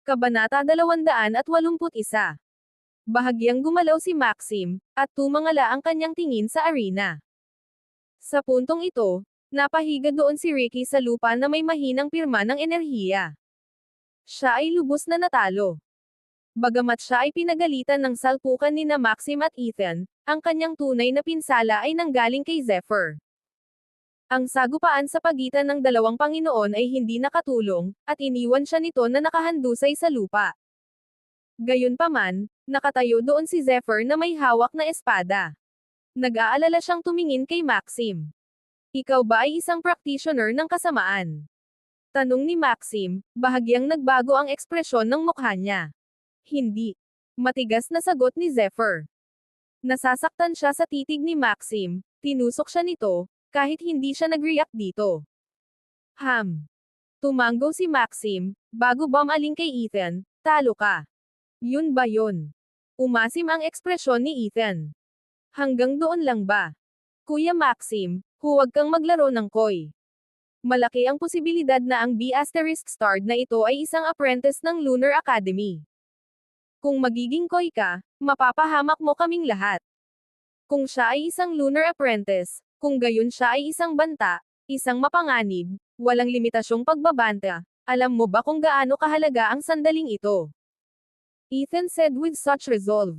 Kabanata 281. Bahagyang gumalaw si Maxim, at tumangala ang kanyang tingin sa arena. Sa puntong ito, napahiga doon si Ricky sa lupa na may mahinang pirma ng enerhiya. Siya ay lubos na natalo. Bagamat siya ay pinagalitan ng salpukan ni na Maxim at Ethan, ang kanyang tunay na pinsala ay nanggaling kay Zephyr. Ang sagupaan sa pagitan ng dalawang Panginoon ay hindi nakatulong, at iniwan siya nito na nakahandusay sa lupa. Gayunpaman, nakatayo doon si Zephyr na may hawak na espada. Nag-aalala siyang tumingin kay Maxim. Ikaw ba ay isang practitioner ng kasamaan? Tanong ni Maxim, bahagyang nagbago ang ekspresyon ng mukha niya. Hindi. Matigas na sagot ni Zephyr. Nasasaktan siya sa titig ni Maxim, tinusok siya nito, kahit hindi siya nag-react dito. Tumanggo si Maxim, bago bumaling kay Ethan, talo ka. Yun ba yun? Umasim ang ekspresyon ni Ethan. Hanggang doon lang ba? Kuya Maxim, huwag kang maglaro ng koy. Malaki ang posibilidad na ang B***star na ito ay isang apprentice ng Lunar Academy. Kung magiging koy ka, mapapahamak mo kaming lahat. Kung siya ay isang Lunar Apprentice, kung gayon siya ay isang banta, isang mapanganib, walang limitasyong pagbabanta, alam mo ba kung gaano kahalaga ang sandaling ito? Ethan said with such resolve.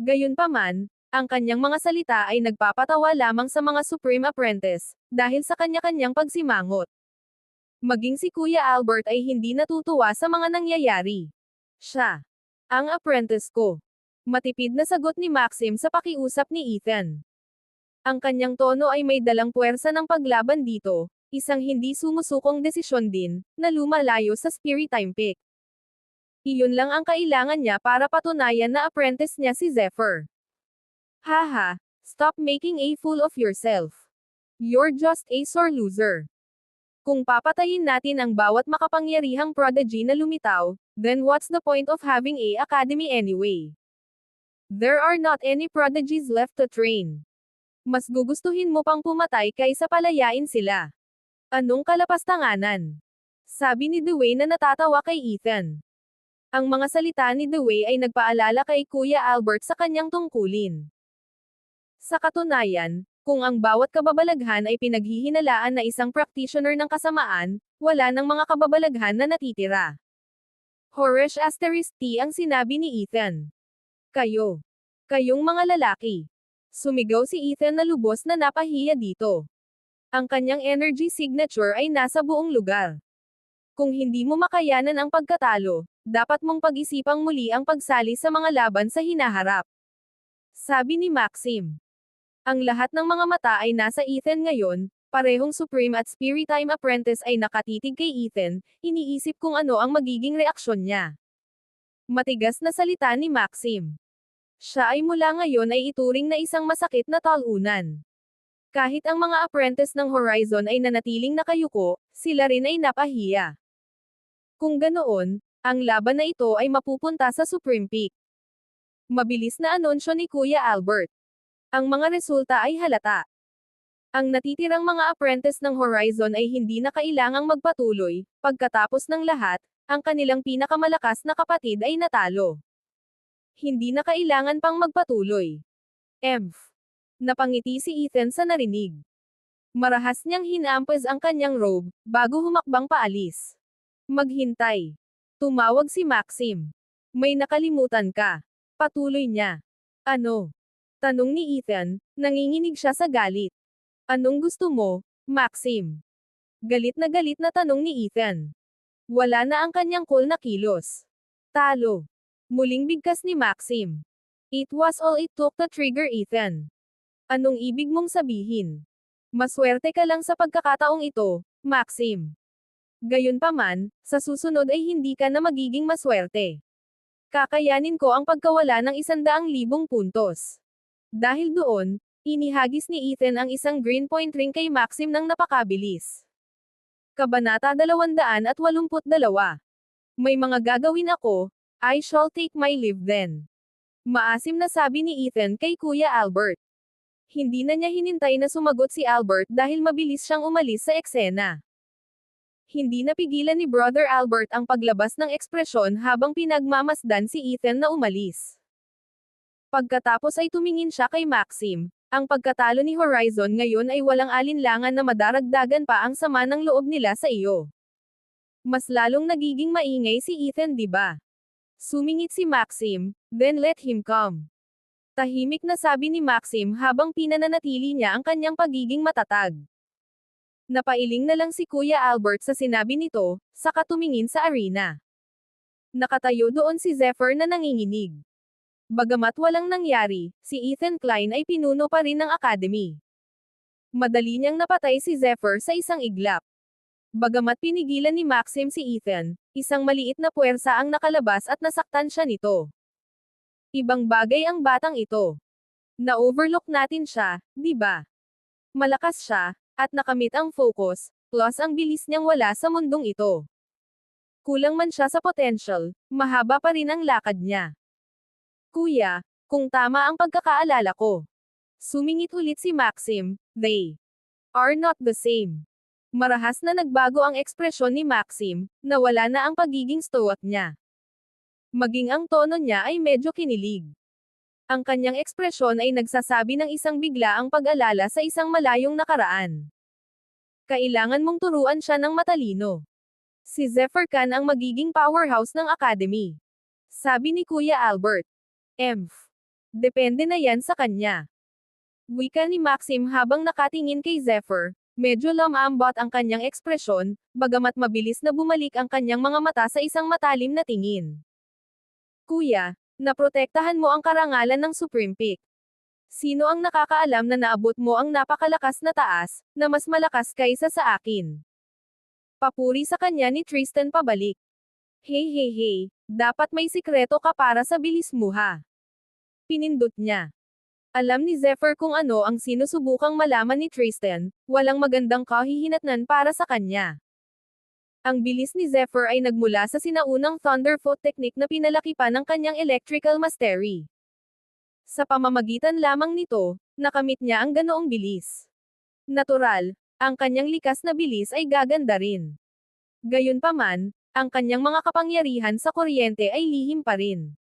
Gayunpaman, ang kanyang mga salita ay nagpapatawa lamang sa mga Supreme Apprentice, dahil sa kanya-kanyang pagsimangot. Maging si Kuya Albert ay hindi natutuwa sa mga nangyayari. Siya. Ang apprentice ko. Matipid na sagot ni Maxim sa pakiusap ni Ethan. Ang kanyang tono ay may dalang puwersa ng paglaban dito, isang hindi sumusukong desisyon din, na lumalayo sa Spirit Time Peak. Iyon lang ang kailangan niya para patunayan na apprentice niya si Zephyr. Haha, stop making a fool of yourself. You're just a sore loser. Kung papatayin natin ang bawat makapangyarihang prodigy na lumitaw, then what's the point of having a academy anyway? There are not any prodigies left to train. Mas gugustuhin mo pang pumatay kaysa palayain sila. Anong kalapastanganan? Sabi ni Dewey na natatawa kay Ethan. Ang mga salita ni Dewey ay nagpaalala kay Kuya Albert sa kanyang tungkulin. Sa katunayan, kung ang bawat kababalaghan ay pinaghihinalaan na isang practitioner ng kasamaan, wala nang mga kababalaghan na natitira. Horesh *T ang sinabi ni Ethan. Kayong mga lalaki. Sumigaw si Ethan na lubos na napahiya dito. Ang kanyang energy signature ay nasa buong lugar. Kung hindi mo makayanan ang pagkatalo, dapat mong pag-isipang muli ang pagsali sa mga laban sa hinaharap. Sabi ni Maxim. Ang lahat ng mga mata ay nasa Ethan ngayon, parehong Supreme at Spirit Time Apprentice ay nakatitig kay Ethan, iniisip kung ano ang magiging reaksyon niya. Matigas na salita ni Maxim. Siya ay mula ngayon ay ituring na isang masakit na talunan. Kahit ang mga apprentice ng Horizon ay nanatiling nakayuko, sila rin ay napahiya. Kung ganoon, ang laban na ito ay mapupunta sa Supreme Peak. Mabilis na anunsyo ni Kuya Albert. Ang mga resulta ay halata. Ang natitirang mga apprentice ng Horizon ay hindi na kailangang magpatuloy, pagkatapos ng lahat, ang kanilang pinakamalakas na kapatid ay natalo. Hindi na kailangan pang magpatuloy. Napangiti si Ethan sa narinig. Marahas niyang hinampes ang kanyang robe, bago humakbang paalis. Maghintay. Tumawag si Maxim. May nakalimutan ka. Patuloy niya. Ano? Tanong ni Ethan, nanginginig siya sa galit. Anong gusto mo, Maxim? Galit na tanong ni Ethan. Wala na ang kanyang cool na kilos. Talo. Muling bigkas ni Maxim. It was all it took to trigger Ethan. Anong ibig mong sabihin? Maswerte ka lang sa pagkakataong ito, Maxim. Gayunpaman, sa susunod ay hindi ka na magiging maswerte. Kakayanin ko ang pagkawala ng 100,000 puntos. Dahil doon, inihagis ni Ethan ang isang green point ring kay Maxim ng napakabilis. Kabanata 282. May mga gagawin ako, I shall take my leave then. Maasim na sabi ni Ethan kay Kuya Albert. Hindi na niya hinintay na sumagot si Albert dahil mabilis siyang umalis sa eksena. Hindi napigilan ni Brother Albert ang paglabas ng ekspresyon habang pinagmamasdan si Ethan na umalis. Pagkatapos ay tumingin siya kay Maxim. Ang pagkatalo ni Horizon ngayon ay walang alinlangan na madaragdagan pa ang sama ng loob nila sa iyo. Mas lalong nagiging maingay si Ethan, di ba? Sumingit si Maxim, then let him come. Tahimik na sabi ni Maxim habang pinananatili niya ang kanyang pagiging matatag. Napailing na lang si Kuya Albert sa sinabi nito, saka tumingin sa arena. Nakatayo doon si Zephyr na nanginginig. Bagamat walang nangyari, si Ethan Klein ay pinuno pa rin ng Academy. Madali niyang napatay si Zephyr sa isang iglap. Bagamat pinigilan ni Maxim si Ethan, isang maliit na puwersa ang nakalabas at nasaktan siya nito. Ibang bagay ang batang ito. Na-overlook natin siya, di ba? Malakas siya, at nakamit ang focus, plus ang bilis niyang wala sa mundong ito. Kulang man siya sa potential, mahaba pa rin ang lakad niya. Kuya, kung tama ang pagkakaalala ko. Sumingit ulit si Maxim, they are not the same. Marahas na nagbago ang ekspresyon ni Maxim, nawala na ang pagiging stoic niya. Maging ang tono niya ay medyo kinilig. Ang kanyang ekspresyon ay nagsasabi ng isang biglaang pag-alala sa isang malayong nakaraan. Kailangan mong turuan siya ng matalino. Si Zephyr Khan ang magiging powerhouse ng Academy. Sabi ni Kuya Albert. Depende na yan sa kanya. Wika ni Maxim habang nakatingin kay Zephyr, medyo lamambot ang kanyang ekspresyon, bagamat mabilis na bumalik ang kanyang mga mata sa isang matalim na tingin. Kuya, naprotektahan mo ang karangalan ng Supreme Peak. Sino ang nakakaalam na naabot mo ang napakalakas na taas, na mas malakas kaysa sa akin? Papuri sa kanya ni Tristan pabalik. Hey, dapat may sikreto ka para sa bilis mo ha. Pinindot niya. Alam ni Zephyr kung ano ang sinusubukang malaman ni Tristan, walang magandang kahihinatnan para sa kanya. Ang bilis ni Zephyr ay nagmula sa sinaunang Thunderfoot technique na pinalaki pa ng kanyang electrical mastery. Sa pamamagitan lamang nito, nakamit niya ang ganoong bilis. Natural, ang kanyang likas na bilis ay gaganda rin. Gayunpaman, ang kanyang mga kapangyarihan sa kuryente ay lihim pa rin.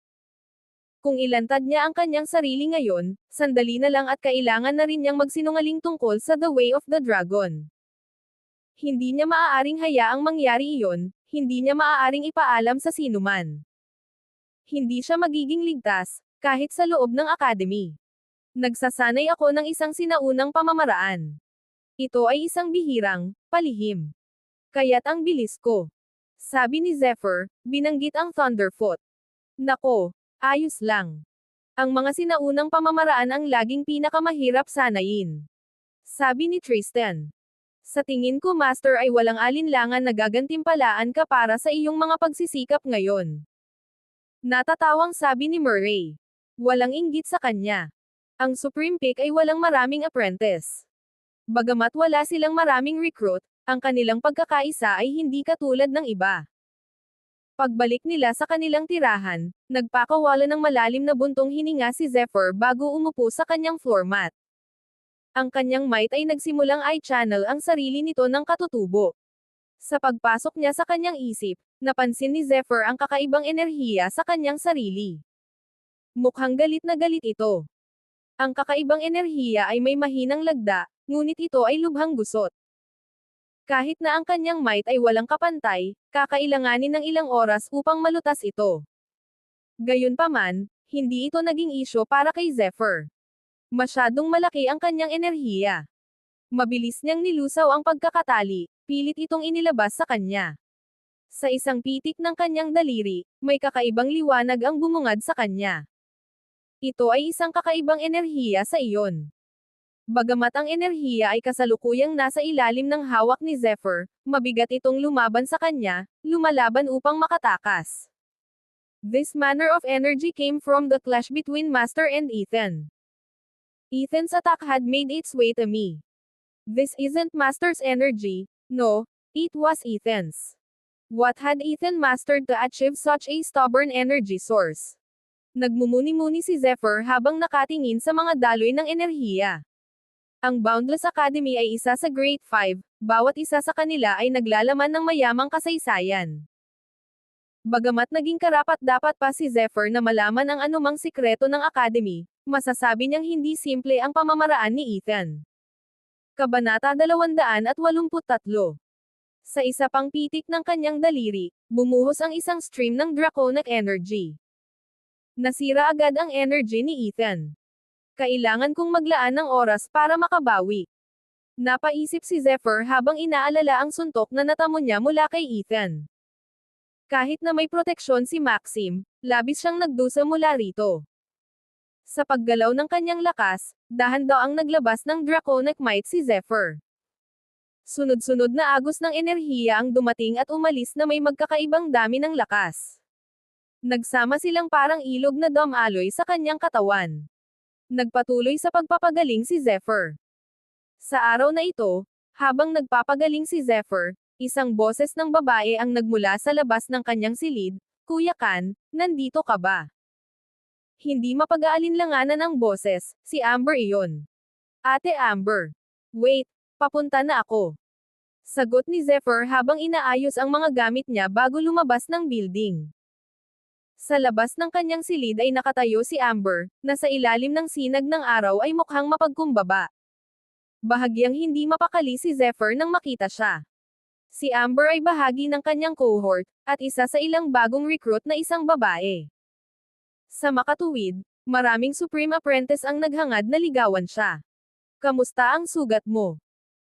Kung ilantad niya ang kanyang sarili ngayon, sandali na lang at kailangan na rin niyang magsinungaling tungkol sa The Way of the Dragon. Hindi niya maaaring hayaang mangyari iyon, hindi niya maaaring ipaalam sa sinuman. Hindi siya magiging ligtas, kahit sa loob ng Academy. Nagsasanay ako ng isang sinaunang pamamaraan. Ito ay isang bihirang, palihim. Kaya't ang bilis ko. Sabi ni Zephyr, binanggit ang Thunderfoot. Nako, ayos lang. Ang mga sinaunang pamamaraan ang laging pinakamahirap sanayin. Sabi ni Tristan. Sa tingin ko Master ay walang alinlangan na gagantimpalaan ka para sa iyong mga pagsisikap ngayon. Natatawang sabi ni Murray. Walang inggit sa kanya. Ang Supreme Peak ay walang maraming apprentice. Bagamat wala silang maraming recruit, ang kanilang pagkakaisa ay hindi katulad ng iba. Pagbalik nila sa kanilang tirahan, nagpakawala ng malalim na buntong hininga si Zephyr bago umupo sa kanyang floor mat. Ang kanyang might ay nagsimulang i-channel ang sarili nito ng katutubo. Sa pagpasok niya sa kanyang isip, napansin ni Zephyr ang kakaibang enerhiya sa kanyang sarili. Mukhang galit na galit ito. Ang kakaibang enerhiya ay may mahinang lagda, ngunit ito ay lubhang gusot. Kahit na ang kanyang might ay walang kapantay, kakailanganin ng ilang oras upang malutas ito. Gayunpaman, hindi ito naging isyo para kay Zephyr. Masyadong malaki ang kanyang enerhiya. Mabilis niyang nilusaw ang pagkakatali, pilit itong inilabas sa kanya. Sa isang pitik ng kanyang daliri, may kakaibang liwanag ang bumungad sa kanya. Ito ay isang kakaibang enerhiya sa iyon. Bagamat ang enerhiya ay kasalukuyang nasa ilalim ng hawak ni Zephyr, mabigat itong lumaban sa kanya, lumalaban upang makatakas. This manner of energy came from the clash between Master and Ethan. Ethan's attack had made its way to me. This isn't Master's energy, no, it was Ethan's. What had Ethan mastered to achieve such a stubborn energy source? Nagmumuni-muni si Zephyr habang nakatingin sa mga daloy ng enerhiya. Ang Boundless Academy ay isa sa Great 5, bawat isa sa kanila ay naglalaman ng mayamang kasaysayan. Bagamat naging karapat-dapat pa si Zephyr na malaman ang anumang sikreto ng Academy, masasabi niyang hindi simple ang pamamaraan ni Ethan. Kabanata 283. Sa isa pang pitik ng kanyang daliri, bumuhos ang isang stream ng draconic energy. Nasira agad ang energy ni Ethan. Kailangan kong maglaan ng oras para makabawi. Napaisip si Zephyr habang inaalala ang suntok na natamo niya mula kay Ethan. Kahit na may proteksyon si Maxim, labis siyang nagdusa mula rito. Sa paggalaw ng kanyang lakas, dahan-daang naglabas ng draconic might si Zephyr. Sunod-sunod na agos ng enerhiya ang dumating at umalis na may magkakaibang dami ng lakas. Nagsama silang parang ilog na dumaloy sa kanyang katawan. Nagpatuloy sa pagpapagaling si Zephyr. Sa araw na ito, habang nagpapagaling si Zephyr, isang boses ng babae ang nagmula sa labas ng kanyang silid, "Kuya Kan, nandito ka ba?" Hindi mapag-aalinlanganan ang boses, si Amber iyon. "Ate Amber. Wait, papunta na ako." Sagot ni Zephyr habang inaayos ang mga gamit niya bago lumabas ng building. Sa labas ng kanyang silid ay nakatayo si Amber, na sa ilalim ng sinag ng araw ay mukhang mapagkumbaba. Bahagyang hindi mapakali si Zephyr nang makita siya. Si Amber ay bahagi ng kanyang cohort, at isa sa ilang bagong recruit na isang babae. Sa makatuwid, maraming Supreme Apprentice ang naghangad na ligawan siya. "Kamusta ang sugat mo?"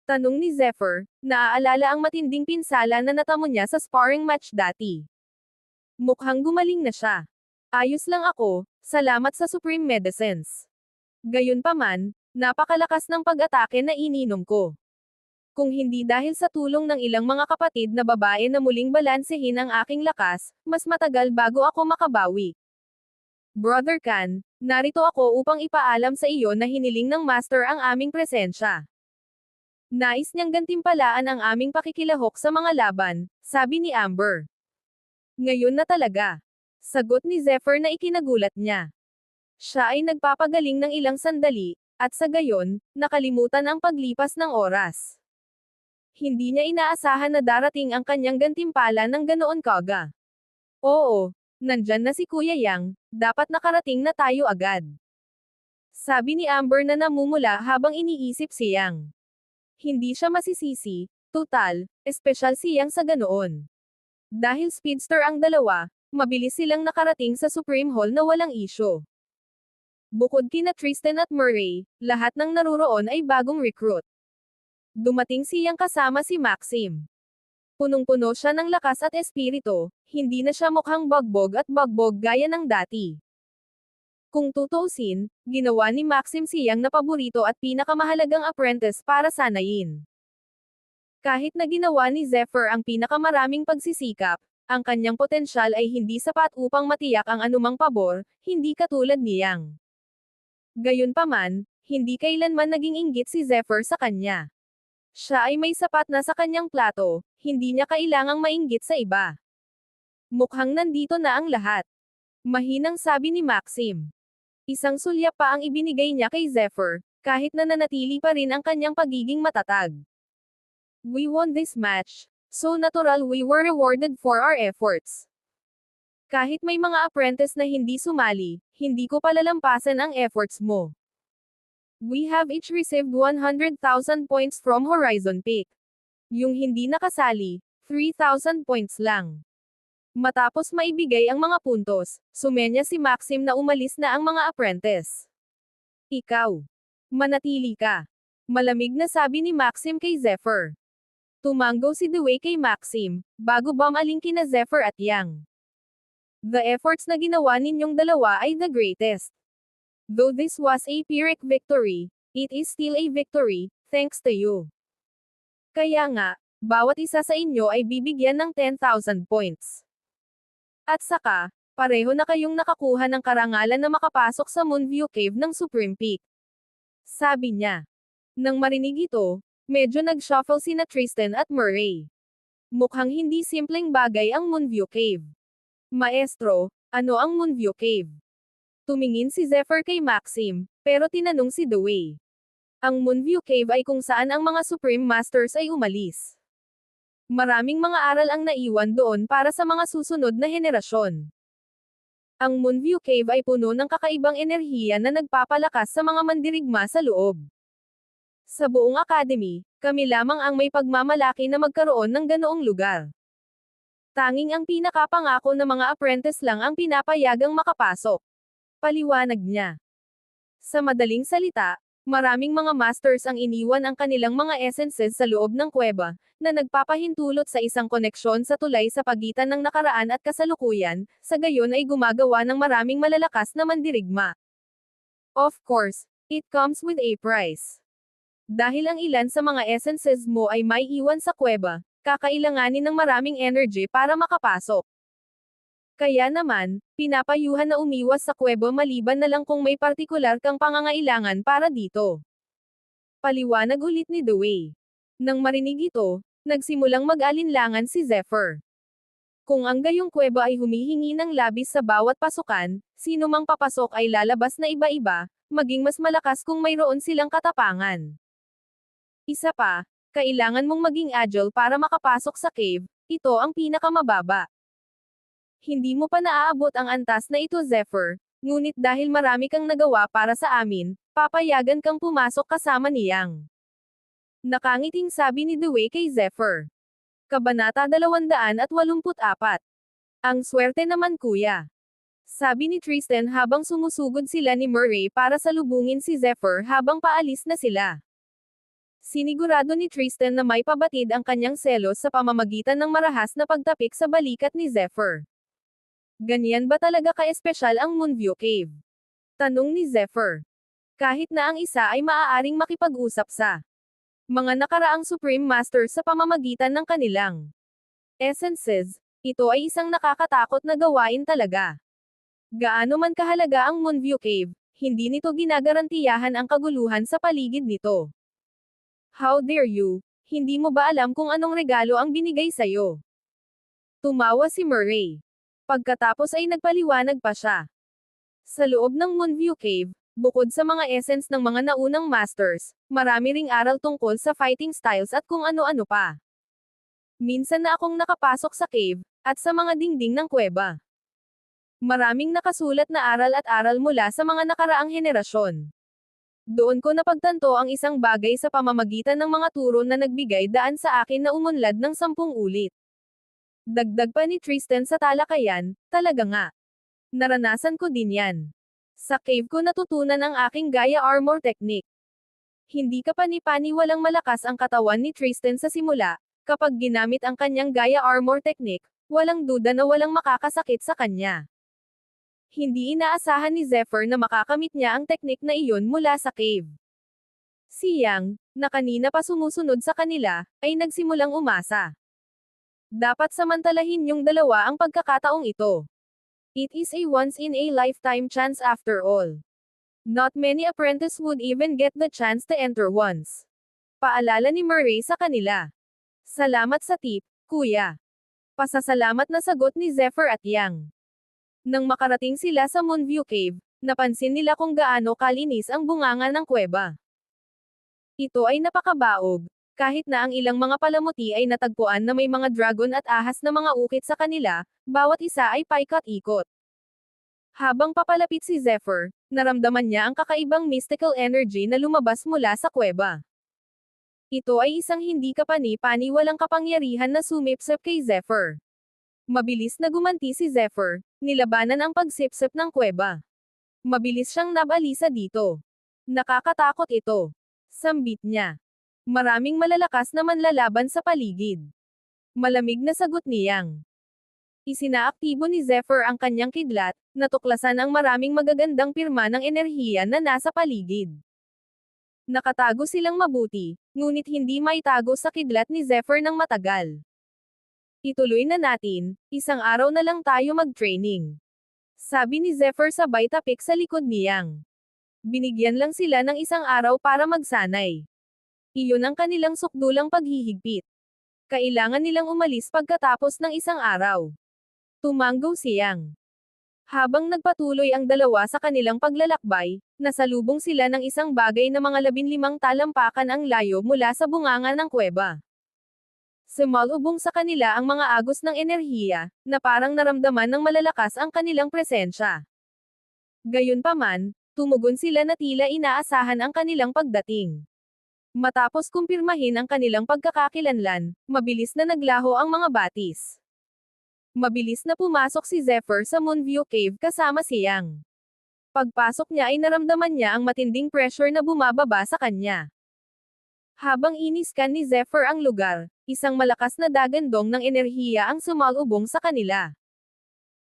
Tanong ni Zephyr, naaalala ang matinding pinsala na natamo niya sa sparring match dati. Mukhang gumaling na siya. "Ayos lang ako, salamat sa Supreme Medicines. Gayunpaman, napakalakas ng pag-atake na ininom ko. Kung hindi dahil sa tulong ng ilang mga kapatid na babae na muling balansehin ang aking lakas, mas matagal bago ako makabawi. Brother Kan, narito ako upang ipaalam sa iyo na hiniling ng Master ang aming presensya. Nais niyang gantimpalaan ang aming pakikilahok sa mga laban," sabi ni Amber. "Ngayon na talaga." Sagot ni Zephyr na ikinagulat niya. Siya ay nagpapagaling ng ilang sandali, at sa gayon, nakalimutan ang paglipas ng oras. Hindi niya inaasahan na darating ang kanyang gantimpala ng ganoon kaga. "Oo, nandyan na si Kuya Yang, dapat nakarating na tayo agad." Sabi ni Amber na namumula habang iniisip si Yang. Hindi siya masisisi, tutal, espesyal si Yang sa ganoon. Dahil speedster ang dalawa, mabilis silang nakarating sa Supreme Hall na walang isyo. Bukod kina Tristan at Murray, lahat ng naruroon ay bagong recruit. Dumating si Yang kasama si Maxim. Punong-puno siya ng lakas at espiritu, hindi na siya mukhang bagbog at bagbog gaya ng dati. Kung tutuusin, ginawa ni Maxim si Yang na paborito at pinakamahalagang apprentice para sanayin. Kahit na ginawa ni Zephyr ang pinakamaraming pagsisikap, ang kanyang potensyal ay hindi sapat upang matiyak ang anumang pabor, hindi katulad ni Yang. Gayunpaman, hindi kailanman naging inggit si Zephyr sa kanya. Siya ay may sapat na sa kanyang plato, hindi niya kailangang mainggit sa iba. "Mukhang nandito na ang lahat." Mahinang sabi ni Maxim. Isang sulyap pa ang ibinigay niya kay Zephyr, kahit na nanatili pa rin ang kanyang pagiging matatag. "We won this match, so natural we were rewarded for our efforts. Kahit may mga apprentice na hindi sumali, hindi ko palalampasan ang efforts mo. We have each received 100,000 points from Horizon Peak. Yung hindi nakasali, 3,000 points lang." Matapos maibigay ang mga puntos, sumenya si Maxim na umalis na ang mga apprentice. "Ikaw. Manatili ka." Malamig na sabi ni Maxim kay Zephyr. Tumango si Dewey kay Maxim, bago bumaling kina Zephyr at Yang. "The efforts na ginawa ninyong dalawa ay the greatest. Though this was a Pyrrhic victory, it is still a victory, thanks to you. Kaya nga, bawat isa sa inyo ay bibigyan ng 10,000 points. At saka, pareho na kayong nakakuha ng karangalan na makapasok sa Moonview Cave ng Supreme Peak." Sabi niya. Nang marinig ito, medyo nag-shuffle sina Tristan at Murray. Mukhang hindi simpleng bagay ang Moonview Cave. "Maestro, ano ang Moonview Cave?" Tumingin si Zephyr kay Maxim, pero tinanong si Dewey. Ang Moonview Cave ay kung saan ang mga Supreme Masters ay umalis. Maraming mga aral ang naiwan doon para sa mga susunod na henerasyon. Ang Moonview Cave ay puno ng kakaibang enerhiya na nagpapalakas sa mga mandirigma sa loob. Sa buong academy, kami lamang ang may pagmamalaki na magkaroon ng ganoong lugar. Tanging ang pinakapangako na mga apprentice lang ang pinapayagang makapasok. Paliwanag niya. Sa madaling salita, maraming mga masters ang iniwan ang kanilang mga essences sa loob ng kuweba, na nagpapahintulot sa isang koneksyon sa tulay sa pagitan ng nakaraan at kasalukuyan, sa gayon ay gumagawa ng maraming malalakas na mandirigma. Of course, it comes with a price. Dahil ang ilan sa mga essences mo ay may iwan sa kuweba, kakailanganin ng maraming energy para makapasok. Kaya naman, pinapayuhan na umiwas sa kuweba maliban na lang kung may partikular kang pangangailangan para dito. Paliwanag ulit ni Dewey. Nang marinig ito, nagsimulang mag-alinlangan si Zephyr. Kung ang gayong kuweba ay humihingi ng labis sa bawat pasukan, sino mang papasok ay lalabas na iba-iba, maging mas malakas kung mayroon silang katapangan. Isa pa, kailangan mong maging agile para makapasok sa cave, ito ang pinakamababa. Hindi mo pa naaabot ang antas na ito, Zephyr, ngunit dahil marami kang nagawa para sa amin, papayagan kang pumasok kasama ni Yang. Nakangiting sabi ni Dewey kay Zephyr. Kabanata 284. Ang swerte naman kuya. Sabi ni Tristan habang sumusugod sila ni Murray para salubungin si Zephyr habang paalis na sila. Sinigurado ni Tristan na may pabatid ang kanyang selos sa pamamagitan ng marahas na pagtapik sa balikat ni Zephyr. Ganyan ba talaga ka-espesyal ang Moonview Cave? Tanong ni Zephyr. Kahit na ang isa ay maaaring makipag-usap sa mga nakaraang Supreme Master sa pamamagitan ng kanilang essences, ito ay isang nakakatakot na gawain talaga. Gaano man kahalaga ang Moonview Cave, hindi nito ginagarantiyahan ang kaguluhan sa paligid nito. How dare you? Hindi mo ba alam kung anong regalo ang binigay sa'yo? Tumawa si Murray. Pagkatapos ay nagpaliwanag pa siya. Sa loob ng Moonview Cave, bukod sa mga essence ng mga naunang masters, marami ring aral tungkol sa fighting styles at kung ano-ano pa. Minsan na akong nakapasok sa cave, at sa mga dingding ng kuweba. Maraming nakasulat na aral at aral mula sa mga nakaraang henerasyon. Doon ko napagtanto ang isang bagay sa pamamagitan ng mga turo na nagbigay daan sa akin na umunlad ng 10 ulit. Dagdag pa ni Tristan sa talakayan, talaga nga. Naranasan ko din yan. Sa cave ko natutunan ang aking Gaia Armor Technique. Hindi ka pani-pani walang malakas ang katawan ni Tristan sa simula, kapag ginamit ang kanyang Gaia Armor Technique, walang duda na walang makakasakit sa kanya. Hindi inaasahan ni Zephyr na makakamit niya ang teknik na iyon mula sa cave. Si Yang, na kanina pa sumusunod sa kanila, ay nagsimulang umasa. Dapat samantalahin yung dalawa ang pagkakataong ito. It is a once-in-a-lifetime chance after all. Not many apprentices would even get the chance to enter once. Paalala ni Murray sa kanila. Salamat sa tip, kuya. Pasasalamat na sagot ni Zephyr at Yang. Nang makarating sila sa Moonview Cave, napansin nila kung gaano kalinis ang bunganga ng kuweba. Ito ay napakabaog. Kahit na ang ilang mga palamuti ay natagpuan na may mga dragon at ahas na mga ukit sa kanila, bawat isa ay paikot-ikot. Habang papalapit si Zephyr, naramdaman niya ang kakaibang mystical energy na lumabas mula sa kuweba. Ito ay isang hindi kapani-pani walang kapangyarihan na sumipsip kay Zephyr. Mabilis na gumanti si Zephyr, nilabanan ang pagsipsip ng kuweba. Mabilis siyang nabalisa dito. Nakakatakot ito. Sambit niya. Maraming malalakas na manlalaban sa paligid. Malamig na sagot ni Yang. Isinaaktibo ni Zephyr ang kanyang kidlat, natuklasan ang maraming magagandang pirma ng enerhiya na nasa paligid. Nakatago silang mabuti, ngunit hindi maitago sa kidlat ni Zephyr ng matagal. Ituloy na natin, isang araw na lang tayo mag-training. Sabi ni Zephyr sabay tapik sa likod ni Yang. Binigyan lang sila ng isang araw para magsanay. Iyon ang kanilang sukdulang paghihigpit. Kailangan nilang umalis pagkatapos ng isang araw. Tumanggo si Yang. Habang nagpatuloy ang dalawa sa kanilang paglalakbay, nasalubong sila ng isang bagay na mga 15 talampakan ang layo mula sa bunganga ng kuweba. Sumalubong sa kanila ang mga agos ng enerhiya, na parang naramdaman ng malalakas ang kanilang presensya. Gayunpaman, tumugon sila na tila inaasahan ang kanilang pagdating. Matapos kumpirmahin ang kanilang pagkakakilanlan, mabilis na naglaho ang mga batis. Mabilis na pumasok si Zephyr sa Moonview Cave kasama si Yang. Pagpasok niya ay naramdaman niya ang matinding pressure na bumababa sa kanya. Habang iniskan ni Zephyr ang lugar, isang malakas na dagandong ng enerhiya ang sumalubong sa kanila.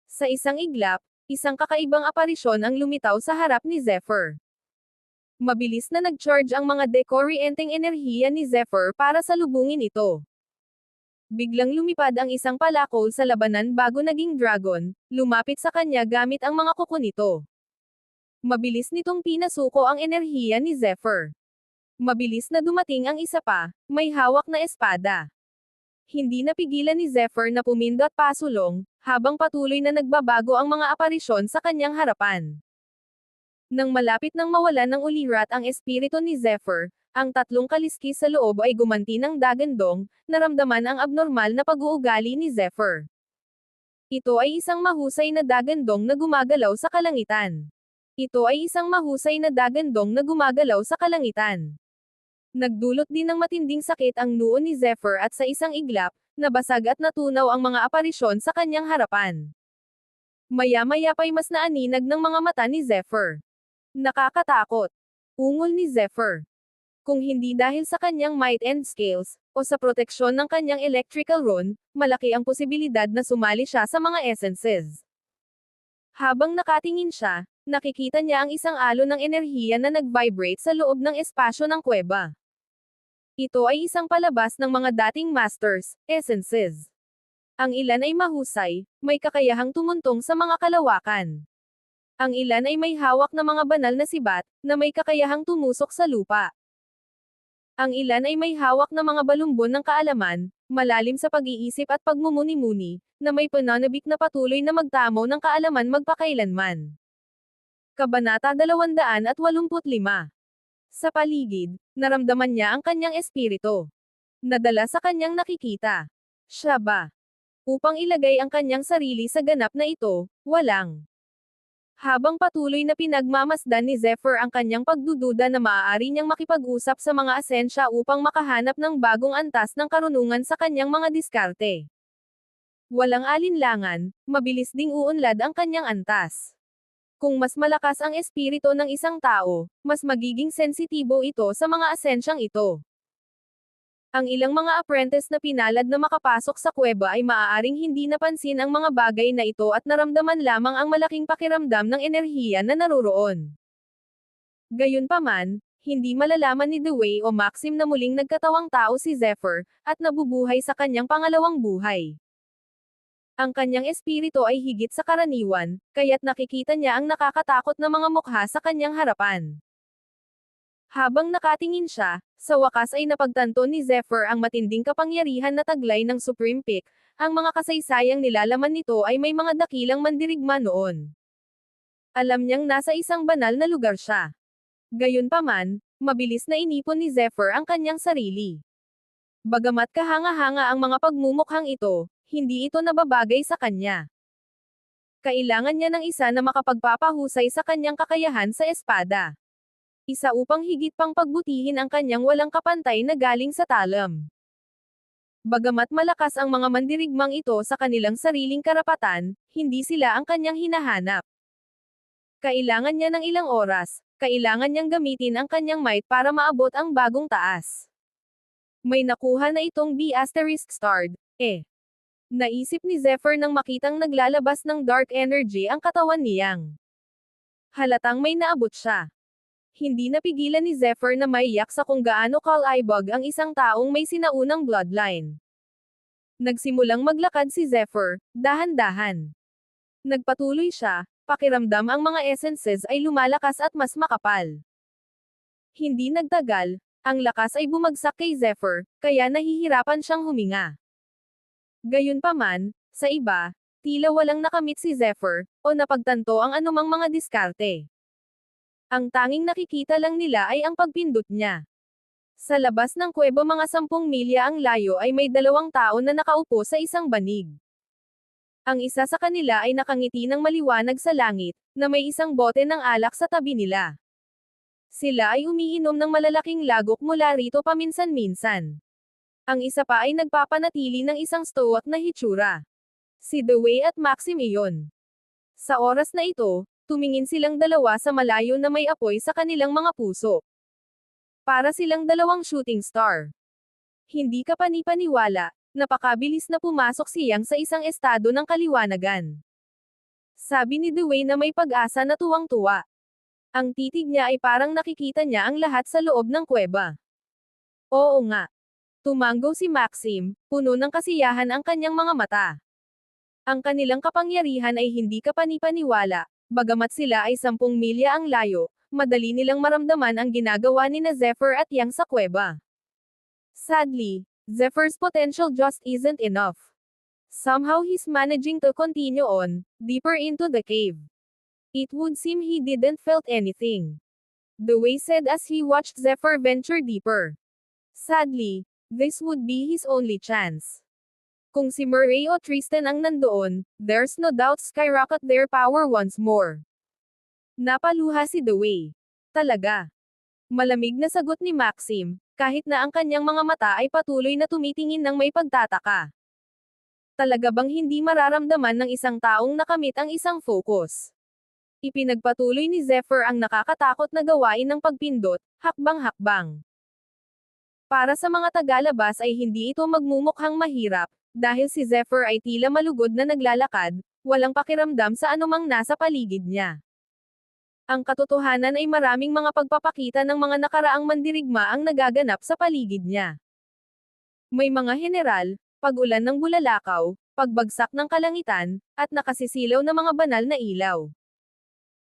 Sa isang iglap, isang kakaibang aparisyon ang lumitaw sa harap ni Zephyr. Mabilis na nag-charge ang mga dekoryenteng enerhiya ni Zephyr para salubungin ito. Biglang lumipad ang isang palakol sa labanan bago naging dragon, lumapit sa kanya gamit ang mga kuko nito. Mabilis nitong pinasuko ang enerhiya ni Zephyr. Mabilis na dumating ang isa pa, may hawak na espada. Hindi napigilan ni Zephyr na pumindot pasulong, habang patuloy na nagbabago ang mga aparisyon sa kanyang harapan. Nang malapit nang mawalan ng ulirat ang espiritu ni Zephyr, ang tatlong kaliskis sa loob ay gumanti ng dagandong, naramdaman ang abnormal na pag-uugali ni Zephyr. Ito ay isang mahusay na dagandong na gumagalaw sa kalangitan. Ito ay isang mahusay na dagandong na gumagalaw sa kalangitan. Nagdulot din ng matinding sakit ang noo ni Zephyr at sa isang iglap, nabasag at natunaw ang mga aparisyon sa kanyang harapan. Maya-maya pa'y mas naaninag ng mga mata ni Zephyr. Nakakatakot. Ungol ni Zephyr. Kung hindi dahil sa kanyang might and scales, o sa proteksyon ng kanyang electrical rune, malaki ang posibilidad na sumali siya sa mga essences. Habang nakatingin siya, nakikita niya ang isang alon ng enerhiya na nag-vibrate sa loob ng espasyo ng kuweba. Ito ay isang palabas ng mga dating masters, essences. Ang ilan ay mahusay, may kakayahang tumuntong sa mga kalawakan. Ang ilan ay may hawak na mga banal na sibat, na may kakayahang tumusok sa lupa. Ang ilan ay may hawak na mga balumbon ng kaalaman, malalim sa pag-iisip at pagmumuni-muni, na may pananabik na patuloy na magtamo ng kaalaman magpakailanman. Kabanata 285. Sa paligid, naramdaman niya ang kanyang espiritu. Nadala sa kanyang nakikita. Siya ba? Upang ilagay ang kanyang sarili sa ganap na ito, walang. Habang patuloy na pinagmamasdan ni Zephyr ang kanyang pagdududa na maaari niyang makipag-usap sa mga asensya upang makahanap ng bagong antas ng karunungan sa kanyang mga diskarte. Walang alinlangan, mabilis ding uunlad ang kanyang antas. Kung mas malakas ang espiritu ng isang tao, mas magiging sensitibo ito sa mga asensyang ito. Ang ilang mga apprentice na pinalad na makapasok sa kuweba ay maaaring hindi napansin ang mga bagay na ito at naramdaman lamang ang malaking pakiramdam ng enerhiya na naroroon. Gayunpaman, hindi malalaman ni Dewey o Maxim na muling nagkatawang tao si Zephyr, at nabubuhay sa kanyang pangalawang buhay. Ang kanyang espiritu ay higit sa karaniwan, kaya't nakikita niya ang nakakatakot na mga mukha sa kanyang harapan. Habang nakatingin siya, sa wakas ay napagtanto ni Zephyr ang matinding kapangyarihan na taglay ng Supreme Peak, ang mga kasaysayang nilalaman nito ay may mga dakilang mandirigma noon. Alam niyang nasa isang banal na lugar siya. Gayunpaman, mabilis na inipon ni Zephyr ang kanyang sarili. Bagamat kahanga-hanga ang mga pagmumukhang ito, hindi ito nababagay sa kanya. Kailangan niya ng isa na makapagpapahusay sa kanyang kakayahan sa espada. Isa upang higit pang pagbutihin ang kanyang walang kapantay na galing sa talam. Bagamat malakas ang mga mandirigmang ito sa kanilang sariling karapatan, hindi sila ang kanyang hinahanap. Kailangan niya ng ilang oras, kailangan niyang gamitin ang kanyang might para maabot ang bagong taas. May nakuha na itong B*****, naisip ni Zephyr nang makitang naglalabas ng dark energy ang katawan niyang. Halatang may naabot siya. Hindi napigilan ni Zephyr na maiyak sa kung gaano kalaibag ang isang taong may sinaunang bloodline. Nagsimulang maglakad si Zephyr, dahan-dahan. Nagpatuloy siya, pakiramdam ang mga essences ay lumalakas at mas makapal. Hindi nagtagal, ang lakas ay bumagsak kay Zephyr, kaya nahihirapan siyang huminga. Gayunpaman, sa iba, Tila walang nakamit si Zephyr, o napagtanto ang anumang mga diskarte. Ang tanging nakikita lang nila ay ang pagpindot niya. Sa labas ng kuweba mga 10 milya ang layo ay may 2 tao na nakaupo sa isang banig. Ang isa sa kanila ay nakangiti ng maliwanag sa langit, na may isang bote ng alak sa tabi nila. Sila ay umiinom ng malalaking lagok mula rito paminsan-minsan. Ang isa pa ay nagpapanatili ng isang stoic na hitsura. Si Dewey at Maxim iyon. Sa oras na ito, tumingin silang dalawa sa malayo na may apoy sa kanilang mga puso. Para silang dalawang shooting star. Hindi ka panipaniwala, napakabilis na pumasok si Yang sa isang estado ng kaliwanagan. Sabi ni Dewey na may pag-asa na tuwang-tuwa. Ang titig niya ay parang nakikita niya ang lahat sa loob ng kuweba. Oo nga. Tumango si Maxim, puno ng kasiyahan ang kanyang mga mata. Ang kanilang kapangyarihan ay hindi kapanipaniwala, bagamat sila ay 10 milya ang layo, madali nilang maramdaman ang ginagawa ni na Zephyr at Yang sa kuweba. Sadly, Zephyr's potential just isn't enough. Somehow he's managing to continue on, deeper into the cave. It would seem he didn't felt anything. Dewey said as he watched Zephyr venture deeper. Sadly, this would be his only chance. Kung si Murray o Tristan ang nandoon, there's no doubt skyrocket their power once more. Napaluha si Dewey. Talaga. Malamig na sagot ni Maxim, kahit na ang kanyang mga mata ay patuloy na tumitingin ng may pagtataka. Talaga bang hindi mararamdaman ng isang taong nakamit ang isang focus? Ipinagpatuloy ni Zephyr ang nakakatakot na gawain ng pagpindot, hakbang-hakbang. Para sa mga tagalabas ay hindi ito magmumukhang mahirap, dahil si Zephyr ay tila malugod na naglalakad, walang pakiramdam sa anumang nasa paligid niya. Ang katotohanan ay maraming mga pagpapakita ng mga nakaraang mandirigma ang nagaganap sa paligid niya. May mga general, pag-ulan ng bulalakaw, pagbagsak ng kalangitan, at nakasisilaw na mga banal na ilaw.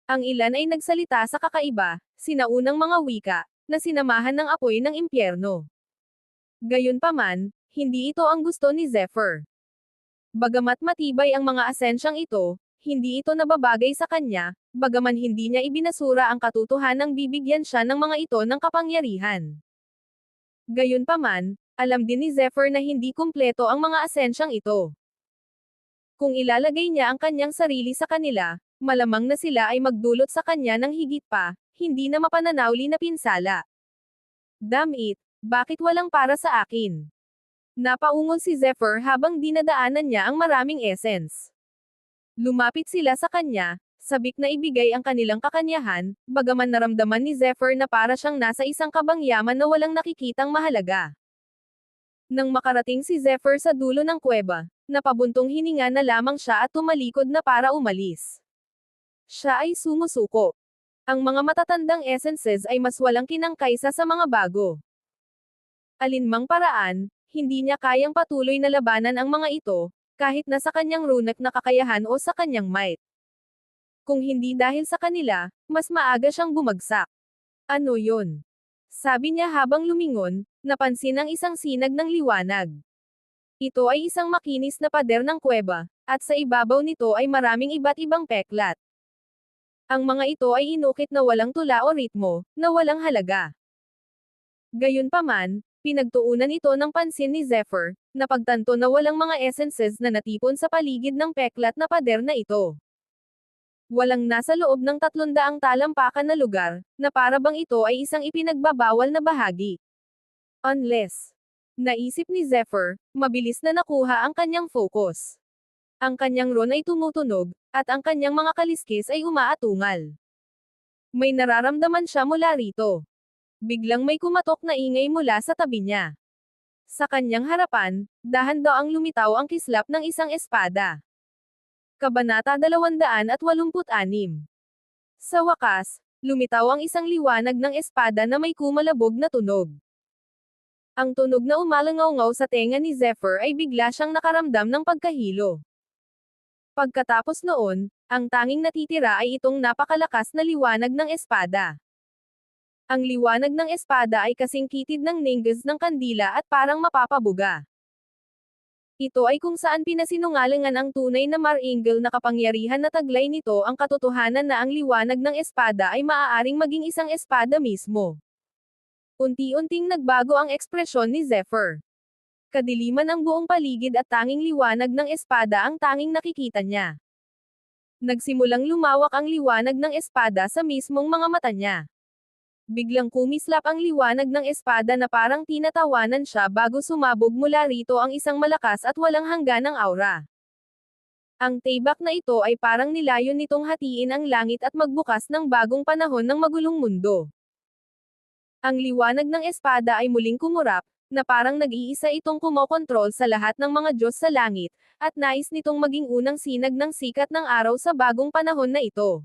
Ang ilan ay nagsalita sa kakaiba, sinaunang mga wika, na sinamahan ng apoy ng impyerno. Gayunpaman, hindi ito ang gusto ni Zephyr. Bagamat matibay ang mga asensyang ito, hindi ito nababagay sa kanya, bagaman hindi niya ibinasura ang katotohanang bibigyan siya ng mga ito ng kapangyarihan. Gayunpaman, alam din ni Zephyr na hindi kumpleto ang mga asensyang ito. Kung ilalagay niya ang kanyang sarili sa kanila, malamang na sila ay magdulot sa kanya ng higit pa, hindi na mapananawli na pinsala. Damn it, bakit walang para sa akin? Napaungol si Zephyr habang dinadaanan niya ang maraming essence. Lumapit sila sa kanya, sabik na ibigay ang kanilang kakanyahan, bagaman naramdaman ni Zephyr na para siyang nasa isang kabangyaman na walang nakikitang mahalaga. Nang makarating si Zephyr sa dulo ng kuweba, napabuntong hininga na lamang siya at tumalikod na para umalis. Siya ay sumusuko. Ang mga matatandang essences ay mas walang kinang kaysa sa mga bago. Alinmang paraan, hindi niya kayang patuloy na labanan ang mga ito, kahit na sa kanyang runic na kakayahan o sa kanyang might. Kung hindi dahil sa kanila, mas maaga siyang bumagsak. Ano yun? Sabi niya habang lumingon, napansin ang isang sinag ng liwanag. Ito ay isang makinis na pader ng kuweba, at sa ibabaw nito ay maraming iba't ibang peklat. Ang mga ito ay inukit na walang tula o ritmo, na walang halaga. Gayunpaman, pinagtuunan ito ng pansin ni Zephyr, na pagtanto na walang mga essences na natipon sa paligid ng peklat na pader na ito. Walang nasa loob ng 300 talampakan na lugar, na para bang ito ay isang ipinagbabawal na bahagi. Unless, naisip ni Zephyr, mabilis na nakuha ang kanyang focus. Ang kanyang ron ay tumutunog, at ang kanyang mga kaliskis ay umaatungal. May nararamdaman siya mula rito. Biglang may kumatok na ingay mula sa tabi niya. Sa kanyang harapan, dahan-daang lumitaw ang kislap ng isang espada. Kabanata 286. Sa wakas, lumitaw ang isang liwanag ng espada na may kumalabog na tunog. Ang tunog na umalangaw-ngaw sa tenga ni Zephyr ay bigla siyang nakaramdam ng pagkahilo. Pagkatapos noon, ang tanging natitira ay itong napakalakas na liwanag ng espada. Ang liwanag ng espada ay kasing kitid ng ningas ng kandila at parang mapapabuga. Ito ay kung saan pinasinungalingan ang tunay na maringal na kapangyarihan na taglay nito ang katotohanan na ang liwanag ng espada ay maaaring maging isang espada mismo. Unti-unting nagbago ang ekspresyon ni Zephyr. Kadiliman ang buong paligid at tanging liwanag ng espada ang tanging nakikita niya. Nagsimulang lumawak ang liwanag ng espada sa mismong mga mata niya. Biglang kumislap ang liwanag ng espada na parang tinatawanan siya bago sumabog mula rito ang isang malakas at walang hangganang aura. Ang tibak na ito ay parang nilayon nitong hatiin ang langit at magbukas ng bagong panahon ng magulong mundo. Ang liwanag ng espada ay muling kumurap, na parang nag-iisa itong kumokontrol sa lahat ng mga Diyos sa langit, at nais nitong maging unang sinag ng sikat ng araw sa bagong panahon na ito.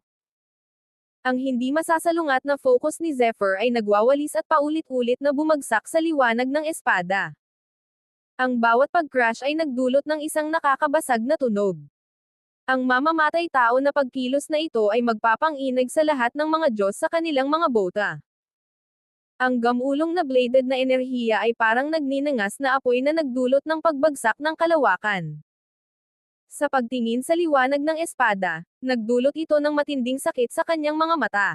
Ang hindi masasalungat na focus ni Zephyr ay nagwawalis at paulit-ulit na bumagsak sa liwanag ng espada. Ang bawat pag-crash ay nagdulot ng isang nakakabasag na tunog. Ang mamamatay tao na pagkilos na ito ay magpapang-inig sa lahat ng mga Diyos sa kanilang mga bota. Ang gamulong na bladed na enerhiya ay parang nagninangas na apoy na nagdulot ng pagbagsak ng kalawakan. Sa pagtingin sa liwanag ng espada, nagdulot ito ng matinding sakit sa kanyang mga mata.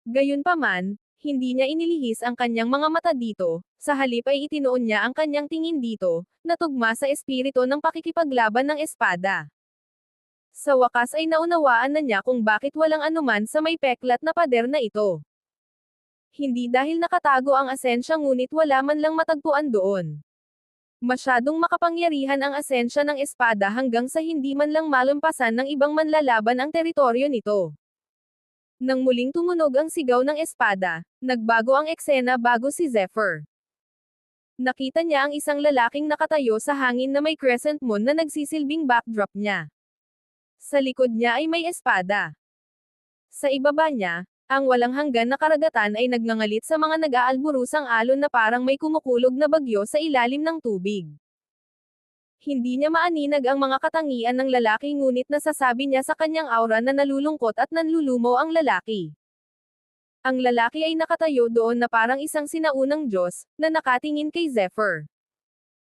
Gayunpaman, hindi niya inilihis ang kanyang mga mata dito, sa halip ay itinoon niya ang kanyang tingin dito, na tugma sa espiritu ng pakikipaglaban ng espada. Sa wakas ay naunawaan na niya kung bakit walang anuman sa may peklat na pader na ito. Hindi dahil nakatago ang asensya ngunit wala man lang matagpuan doon. Masyadong makapangyarihan ang asensya ng espada hanggang sa hindi man lang malampasan ng ibang manlalaban ang teritoryo nito. Nang muling tumunog ang sigaw ng espada, nagbago ang eksena bago si Zephyr. Nakita niya ang isang lalaking nakatayo sa hangin na may crescent moon na nagsisilbing backdrop niya. Sa likod niya ay may espada. Sa ibaba niya, ang walang hanggan na karagatan ay nagngangalit sa mga nag-aalburusang alon na parang may kumukulog na bagyo sa ilalim ng tubig. Hindi niya maaninag ang mga katangian ng lalaki ngunit nasasabi niya sa kanyang aura na nalulungkot at nanlulumo ang lalaki. Ang lalaki ay nakatayo doon na parang isang sinaunang Diyos, na nakatingin kay Zephyr.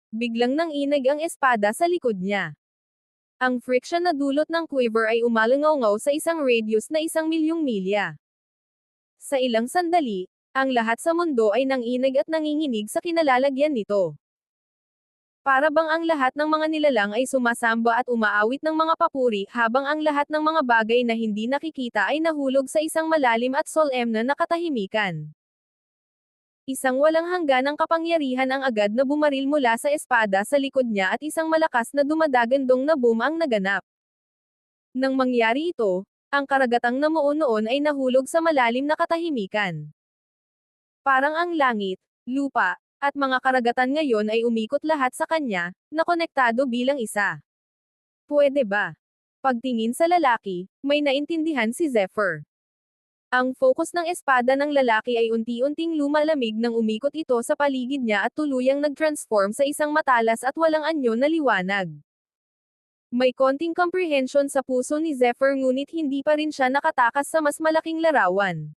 Biglang nanginig ang espada sa likod niya. Ang friction na dulot ng quiver ay umalangaw sa isang radius na 1,000,000 milya. Sa ilang sandali, ang lahat sa mundo ay nanginig at nanginginig sa kinalalagyan nito. Para bang ang lahat ng mga nilalang ay sumasamba at umaawit ng mga papuri habang ang lahat ng mga bagay na hindi nakikita ay nahulog sa isang malalim at solemne na katahimikan. Isang walang hangganang kapangyarihan ang agad na bumaril mula sa espada sa likod niya at isang malakas na dumadagandong na boom ang naganap. Nang mangyari ito, ang karagatang namuo noon ay nahulog sa malalim na katahimikan. Parang ang langit, lupa, at mga karagatan ngayon ay umikot lahat sa kanya, na konektado bilang isa. Pwede ba? Pagtingin sa lalaki, may naintindihan si Zephyr. Ang focus ng espada ng lalaki ay unti-unting lumalamig nang umikot ito sa paligid niya at tuluyang nag-transform sa isang matalas at walang anyo na liwanag. May konting comprehension sa puso ni Zephyr ngunit hindi pa rin siya nakatakas sa mas malaking larawan.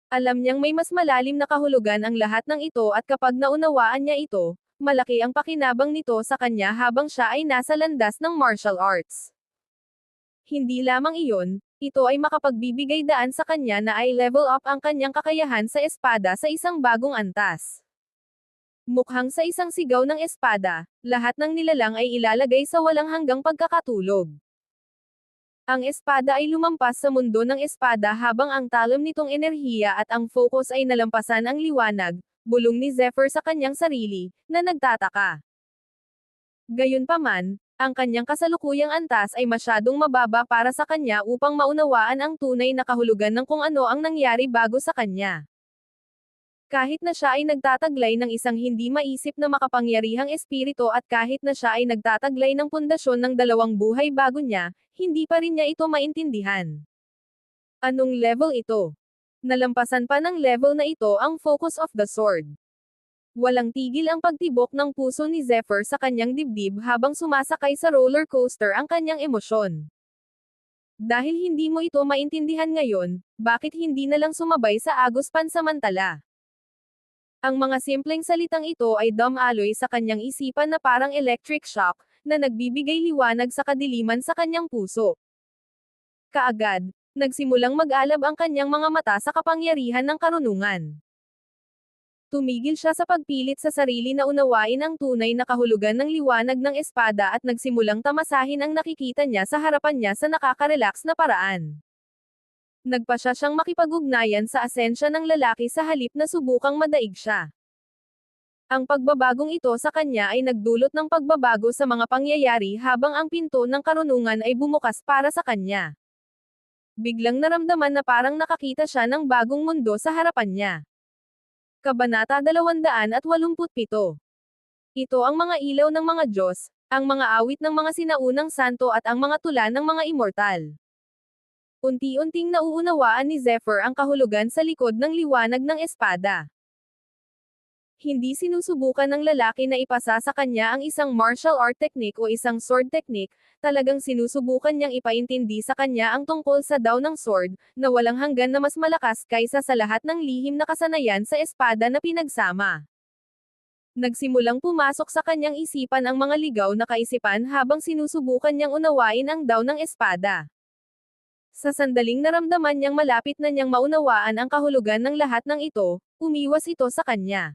Alam niyang may mas malalim na kahulugan ang lahat ng ito at kapag naunawaan niya ito, malaki ang pakinabang nito sa kanya habang siya ay nasa landas ng martial arts. Hindi lamang iyon, ito ay makapagbibigay daan sa kanya na ay level up ang kanyang kakayahan sa espada sa isang bagong antas. Mukhang sa isang sigaw ng espada, lahat ng nilalang ay ilalagay sa walang hanggang pagkakatulog. Ang espada ay lumampas sa mundo ng espada habang ang talam nitong enerhiya at ang focus ay nalampasan ang liwanag, bulong ni Zephyr sa kanyang sarili, na nagtataka. Gayunpaman, ang kanyang kasalukuyang antas ay masyadong mababa para sa kanya upang maunawaan ang tunay na kahulugan ng kung ano ang nangyari bago sa kanya. Kahit na siya ay nagtataglay ng isang hindi maisip na makapangyarihang espiritu at kahit na siya ay nagtataglay ng pundasyon ng dalawang buhay bago niya, hindi pa rin niya ito maintindihan. Anong level ito? Nalampasan pa ng level na ito ang focus of the sword. Walang tigil ang pagtibok ng puso ni Zephyr sa kanyang dibdib habang sumasakay sa roller coaster ang kanyang emosyon. Dahil hindi mo ito maintindihan ngayon, bakit hindi na lang sumabay sa agos pansamantala? Ang mga simpleng salitang ito ay dumaloy sa kanyang isipan na parang electric shock, na nagbibigay liwanag sa kadiliman sa kanyang puso. Kaagad, nagsimulang mag-alab ang kanyang mga mata sa kapangyarihan ng karunungan. Tumigil siya sa pagpilit sa sarili na unawain ang tunay na kahulugan ng liwanag ng espada at nagsimulang tamasahin ang nakikita niya sa harapan niya sa nakaka-relax na paraan. Nagpa siya siyang makipag-ugnayan sa asensya ng lalaki sa halip na subukang madaig siya. Ang pagbabagong ito sa kanya ay nagdulot ng pagbabago sa mga pangyayari habang ang pinto ng karunungan ay bumukas para sa kanya. Biglang naramdaman na parang nakakita siya ng bagong mundo sa harapan niya. Kabanata 287. Ito ang mga ilaw ng mga Diyos, ang mga awit ng mga sinaunang santo at ang mga tula ng mga immortal. Unti-unting nauunawaan ni Zephyr ang kahulugan sa likod ng liwanag ng espada. Hindi sinusubukan ng lalaki na ipasa sa kanya ang isang martial art technique o isang sword technique, talagang sinusubukan niyang ipaintindi sa kanya ang tungkol sa daw ng sword, na walang hanggan na mas malakas kaysa sa lahat ng lihim na kasanayan sa espada na pinagsama. Nagsimulang pumasok sa kanyang isipan ang mga ligaw na kaisipan habang sinusubukan niyang unawain ang daw ng espada. Sa sandaling naramdaman niyang malapit na niyang maunawaan ang kahulugan ng lahat ng ito, umiwas ito sa kanya.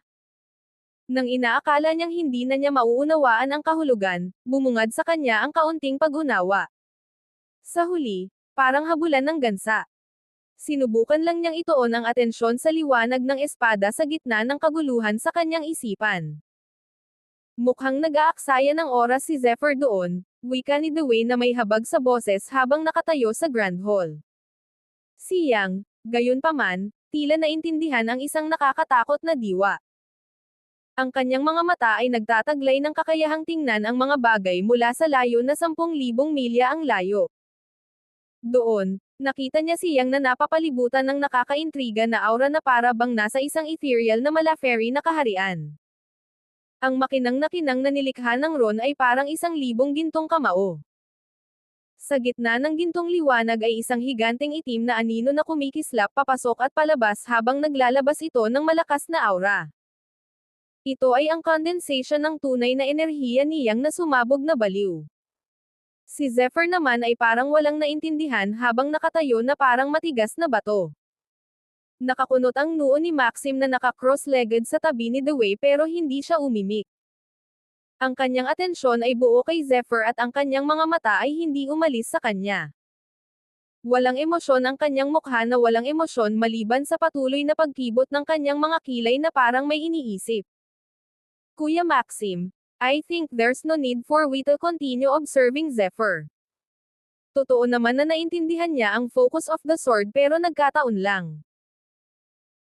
Nang inaakala niyang hindi na niya mauunawaan ang kahulugan, bumungad sa kanya ang kaunting pag-unawa. Sa huli, parang habulan ng gansa. Sinubukan lang niyang ituon ang atensyon sa liwanag ng espada sa gitna ng kaguluhan sa kanyang isipan. Mukhang nag-aaksaya ng oras si Zephyr doon, wika ni Dewey na may habag sa boses habang nakatayo sa Grand Hall. Si Yang, gayunpaman, tila naintindihan ang isang nakakatakot na diwa. Ang kanyang mga mata ay nagtataglay ng kakayahang tingnan ang mga bagay mula sa layo na 10,000 milya ang layo. Doon, nakita niya si Yang na napapalibutan ng nakakaintriga na aura na para bang nasa isang ethereal na mala-fairy na kaharian. Ang makinang na nilikha ng Ron ay parang 1,000 gintong kamao. Sa gitna ng gintong liwanag ay isang higanteng itim na anino na kumikislap papasok at palabas habang naglalabas ito ng malakas na aura. Ito ay ang condensation ng tunay na enerhiya ni Yang na sumabog na baliw. Si Zephyr naman ay parang walang naintindihan habang nakatayo na parang matigas na bato. Nakakunot ang noo ni Maxim na naka-cross-legged sa tabi ni Dewey pero hindi siya umimik. Ang kanyang atensyon ay buo kay Zephyr at ang kanyang mga mata ay hindi umalis sa kanya. Walang emosyon ang kanyang mukha na walang emosyon maliban sa patuloy na pagkibot ng kanyang mga kilay na parang may iniisip. Kuya Maxim, I think there's no need for we to continue observing Zephyr. Totoo naman na naintindihan niya ang focus of the sword pero nagkataon lang.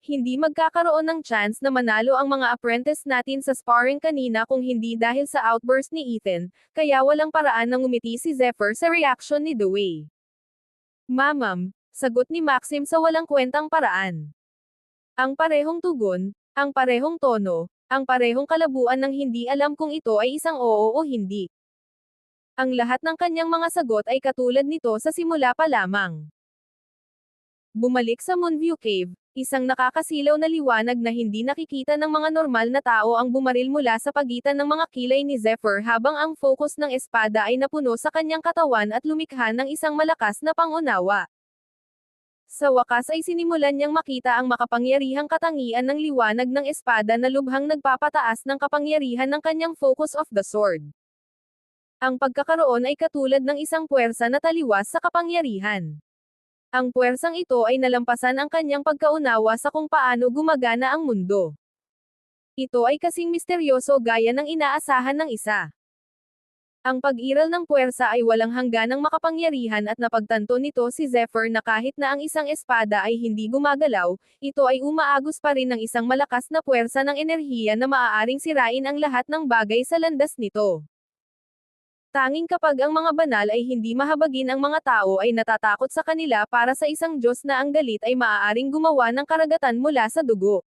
Hindi magkakaroon ng chance na manalo ang mga apprentice natin sa sparring kanina kung hindi dahil sa outburst ni Ethan, kaya walang paraan na ngumiti si Zephyr sa reaction ni Dewey. Mamam, sagot ni Maxim sa walang kwentang paraan. Ang parehong tugon, ang parehong tono, ang parehong kalabuan ng hindi alam kung ito ay isang oo o hindi. Ang lahat ng kanyang mga sagot ay katulad nito sa simula pa lamang. Bumalik sa Moonview Cave, isang nakakasilaw na liwanag na hindi nakikita ng mga normal na tao ang bumaril mula sa pagitan ng mga kilay ni Zephyr habang ang focus ng espada ay napuno sa kanyang katawan at lumikha ng isang malakas na pangunawa. Sa wakas ay sinimulan niyang makita ang makapangyarihang katangian ng liwanag ng espada na lubhang nagpapataas ng kapangyarihan ng kanyang focus of the sword. Ang pagkakaroon ay katulad ng isang puwersa na taliwas sa kapangyarihan. Ang puwersang ito ay nalampasan ang kanyang pagkaunawa sa kung paano gumagana ang mundo. Ito ay kasing misteryoso gaya ng inaasahan ng isa. Ang pag-iral ng puwersa ay walang hangganang makapangyarihan at napagtanto nito si Zephyr na kahit na ang isang espada ay hindi gumagalaw, ito ay umaagos pa rin ng isang malakas na puwersa ng enerhiya na maaaring sirain ang lahat ng bagay sa landas nito. Tanging kapag ang mga banal ay hindi mahabagin ang mga tao ay natatakot sa kanila para sa isang Diyos na ang galit ay maaaring gumawa ng karagatan mula sa dugo.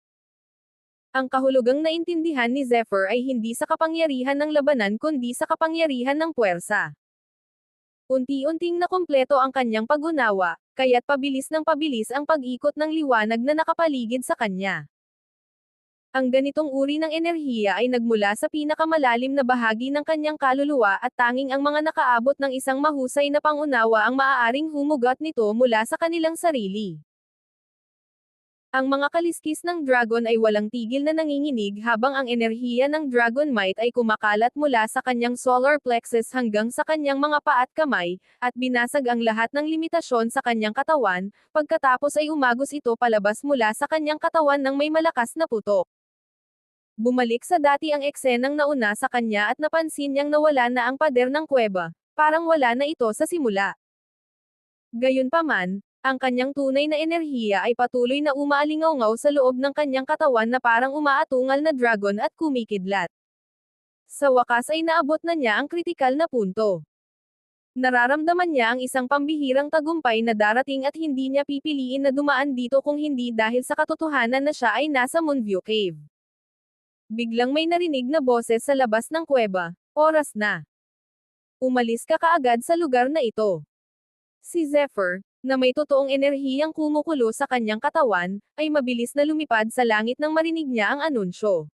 Ang kahulugang naintindihan ni Zephyr ay hindi sa kapangyarihan ng labanan kundi sa kapangyarihan ng puwersa. Unti-unting nakumpleto ang kanyang pag-unawa, kaya't pabilis ng pabilis ang pag-ikot ng liwanag na nakapaligid sa kanya. Ang ganitong uri ng enerhiya ay nagmula sa pinakamalalim na bahagi ng kanyang kaluluwa at tanging ang mga nakaabot ng isang mahusay na pangunawa ang maaaring humugot nito mula sa kanilang sarili. Ang mga kaliskis ng dragon ay walang tigil na nanginginig habang ang enerhiya ng Dragonite ay kumakalat mula sa kanyang solar plexus hanggang sa kanyang mga paa at kamay, at binasag ang lahat ng limitasyon sa kanyang katawan, pagkatapos ay umagos ito palabas mula sa kanyang katawan ng may malakas na putok. Bumalik sa dati ang eksenang nauna sa kanya at napansin niyang nawala na ang pader ng kuweba, parang wala na ito sa simula. Gayunpaman, ang kanyang tunay na enerhiya ay patuloy na umaalingaw sa loob ng kanyang katawan na parang umaatungal na dragon at kumikidlat. Sa wakas ay naabot na niya ang kritikal na punto. Nararamdaman niya ang isang pambihirang tagumpay na darating at hindi niya pipiliin na dumaan dito kung hindi dahil sa katotohanan na siya ay nasa Moonview Cave. Biglang may narinig na boses sa labas ng kuweba. Oras na. Umalis ka kaagad sa lugar na ito. Si Zephyr, na may totoong enerhiyang kumukulo sa kanyang katawan, ay mabilis na lumipad sa langit nang marinig niya ang anunsyo.